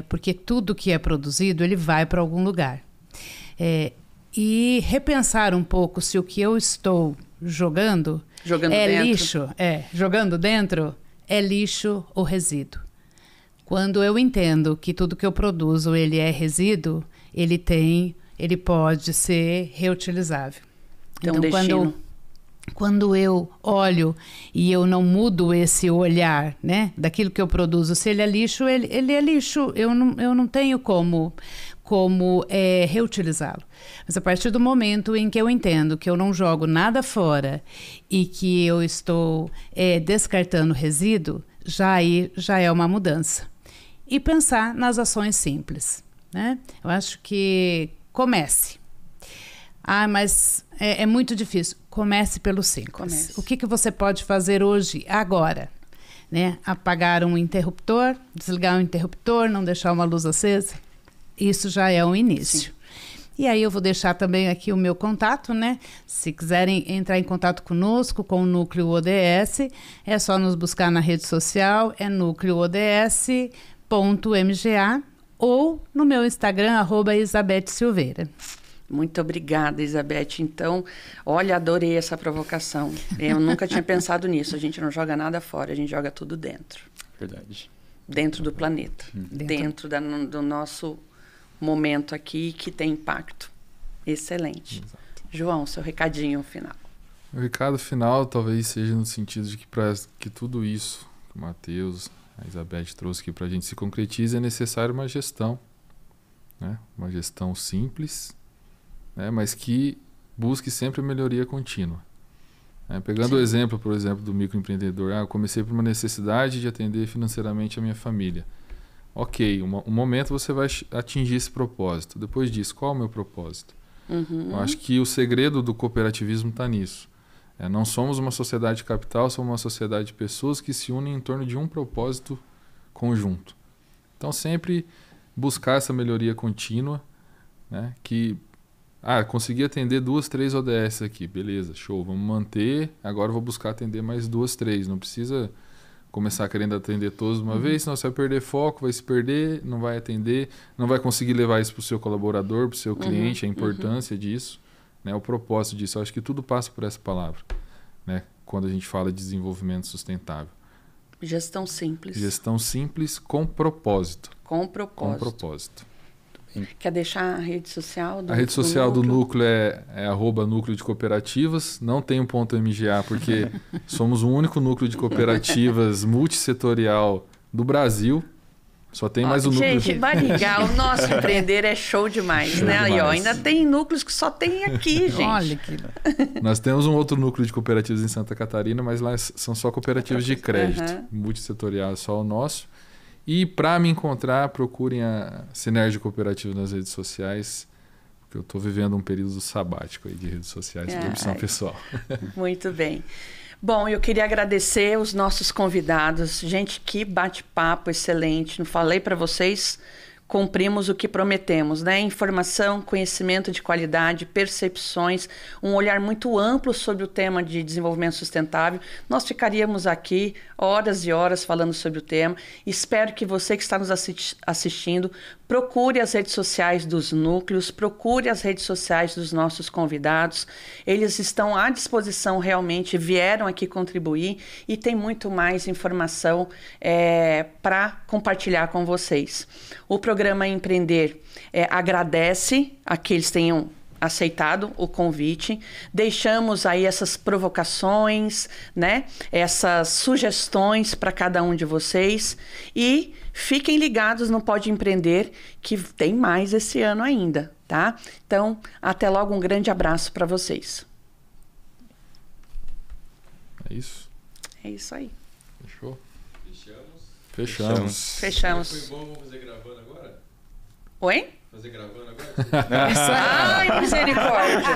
Porque tudo que é produzido, ele vai para algum lugar. E repensar um pouco se o que eu estou jogando dentro. Lixo, jogando dentro é lixo ou resíduo. Quando eu entendo que tudo que eu produzo ele é resíduo, ele pode ser reutilizável. Então, quando eu olho e eu não mudo esse olhar, né, daquilo que eu produzo, se ele é lixo, ele é lixo. Eu não tenho como reutilizá-lo. Mas a partir do momento em que eu entendo que eu não jogo nada fora e que eu estou descartando resíduo, já é uma mudança. E pensar nas ações simples, né? Eu acho que comece. Mas é muito difícil. Comece pelo simples. O que você pode fazer hoje, agora? Né? Apagar um interruptor, desligar um interruptor, não deixar uma luz acesa. Isso já é um início. Sim. E aí eu vou deixar também aqui o meu contato, né? Se quiserem entrar em contato conosco, com o Núcleo ODS, é só nos buscar na rede social, é núcleoods.mga ou no meu Instagram, @IsabethSilveira. Muito obrigada, Isabeth. Então, olha, adorei essa provocação. Eu nunca tinha pensado nisso. A gente não joga nada fora, a gente joga tudo dentro. Verdade. Dentro do planeta. Dentro do nosso momento aqui que tem impacto. Excelente. Exato. João, seu recadinho final. O recado final talvez seja no sentido de que para que tudo isso que o Matheus, a Isabeth trouxe aqui para a gente se concretize, é necessário uma gestão, né? Uma gestão simples, né? Mas que busque sempre a melhoria contínua. Pegando o exemplo, por exemplo, do microempreendedor, eu comecei por uma necessidade de atender financeiramente a minha família. Ok, um momento você vai atingir esse propósito. Depois disso, qual é o meu propósito? Eu acho que o segredo do cooperativismo está nisso. Não somos uma sociedade de capital, somos uma sociedade de pessoas que se unem em torno de um propósito conjunto. Então, sempre buscar essa melhoria contínua, né, que Consegui atender 2, 3 ODS aqui. Beleza, show. Vamos manter. Agora eu vou buscar atender mais 2, 3. Não precisa começar querendo atender todos de uma vez, senão você vai perder foco, vai se perder, não vai atender, não vai conseguir levar isso para o seu colaborador, para o seu cliente, a importância disso, né? O propósito disso. Eu acho que tudo passa por essa palavra, né? Quando a gente fala de desenvolvimento sustentável. Gestão simples. Gestão simples com propósito. Com propósito. Com propósito. Quer deixar a rede social do A rede social do núcleo? núcleo é @núcleo de cooperativas. Não tem um ponto .mga porque somos o único núcleo de cooperativas multissetorial do Brasil. Só tem mais um núcleo. Gente, vai ligar. O nosso empreender é show demais, Show né? Aí, ó, demais. ainda tem núcleos que só tem aqui, gente. Olha que... Nós temos um outro núcleo de cooperativas em Santa Catarina, mas lá são só cooperativas de crédito. Aham. Multissetorial é só o nosso. E para me encontrar, procurem a Sinergia Cooperativa nas redes sociais, porque eu estou vivendo um período sabático aí de redes sociais por opção pessoal. Muito bem. Bom, eu queria agradecer os nossos convidados. Gente, que bate-papo excelente. Não falei para vocês, cumprimos o que prometemos, né? Informação, conhecimento de qualidade, percepções, um olhar muito amplo sobre o tema de desenvolvimento sustentável. Nós ficaríamos aqui horas e horas falando sobre o tema. Espero que você que está nos assistindo procure as redes sociais dos núcleos, procure as redes sociais dos nossos convidados. Eles estão à disposição realmente, vieram aqui contribuir e tem muito mais informação para compartilhar com vocês. O programa Empreender agradece a que eles tenham aceitado o convite. Deixamos aí essas provocações, né? Essas sugestões para cada um de vocês e fiquem ligados no Pode Empreender que tem mais esse ano ainda, tá? Então, até logo, um grande abraço para vocês. É isso? É isso aí. Fechou? Fechamos. Fechamos. Foi bom, vamos fazer gravando agora? Oi? Fazer gravando agora? Ai, misericórdia.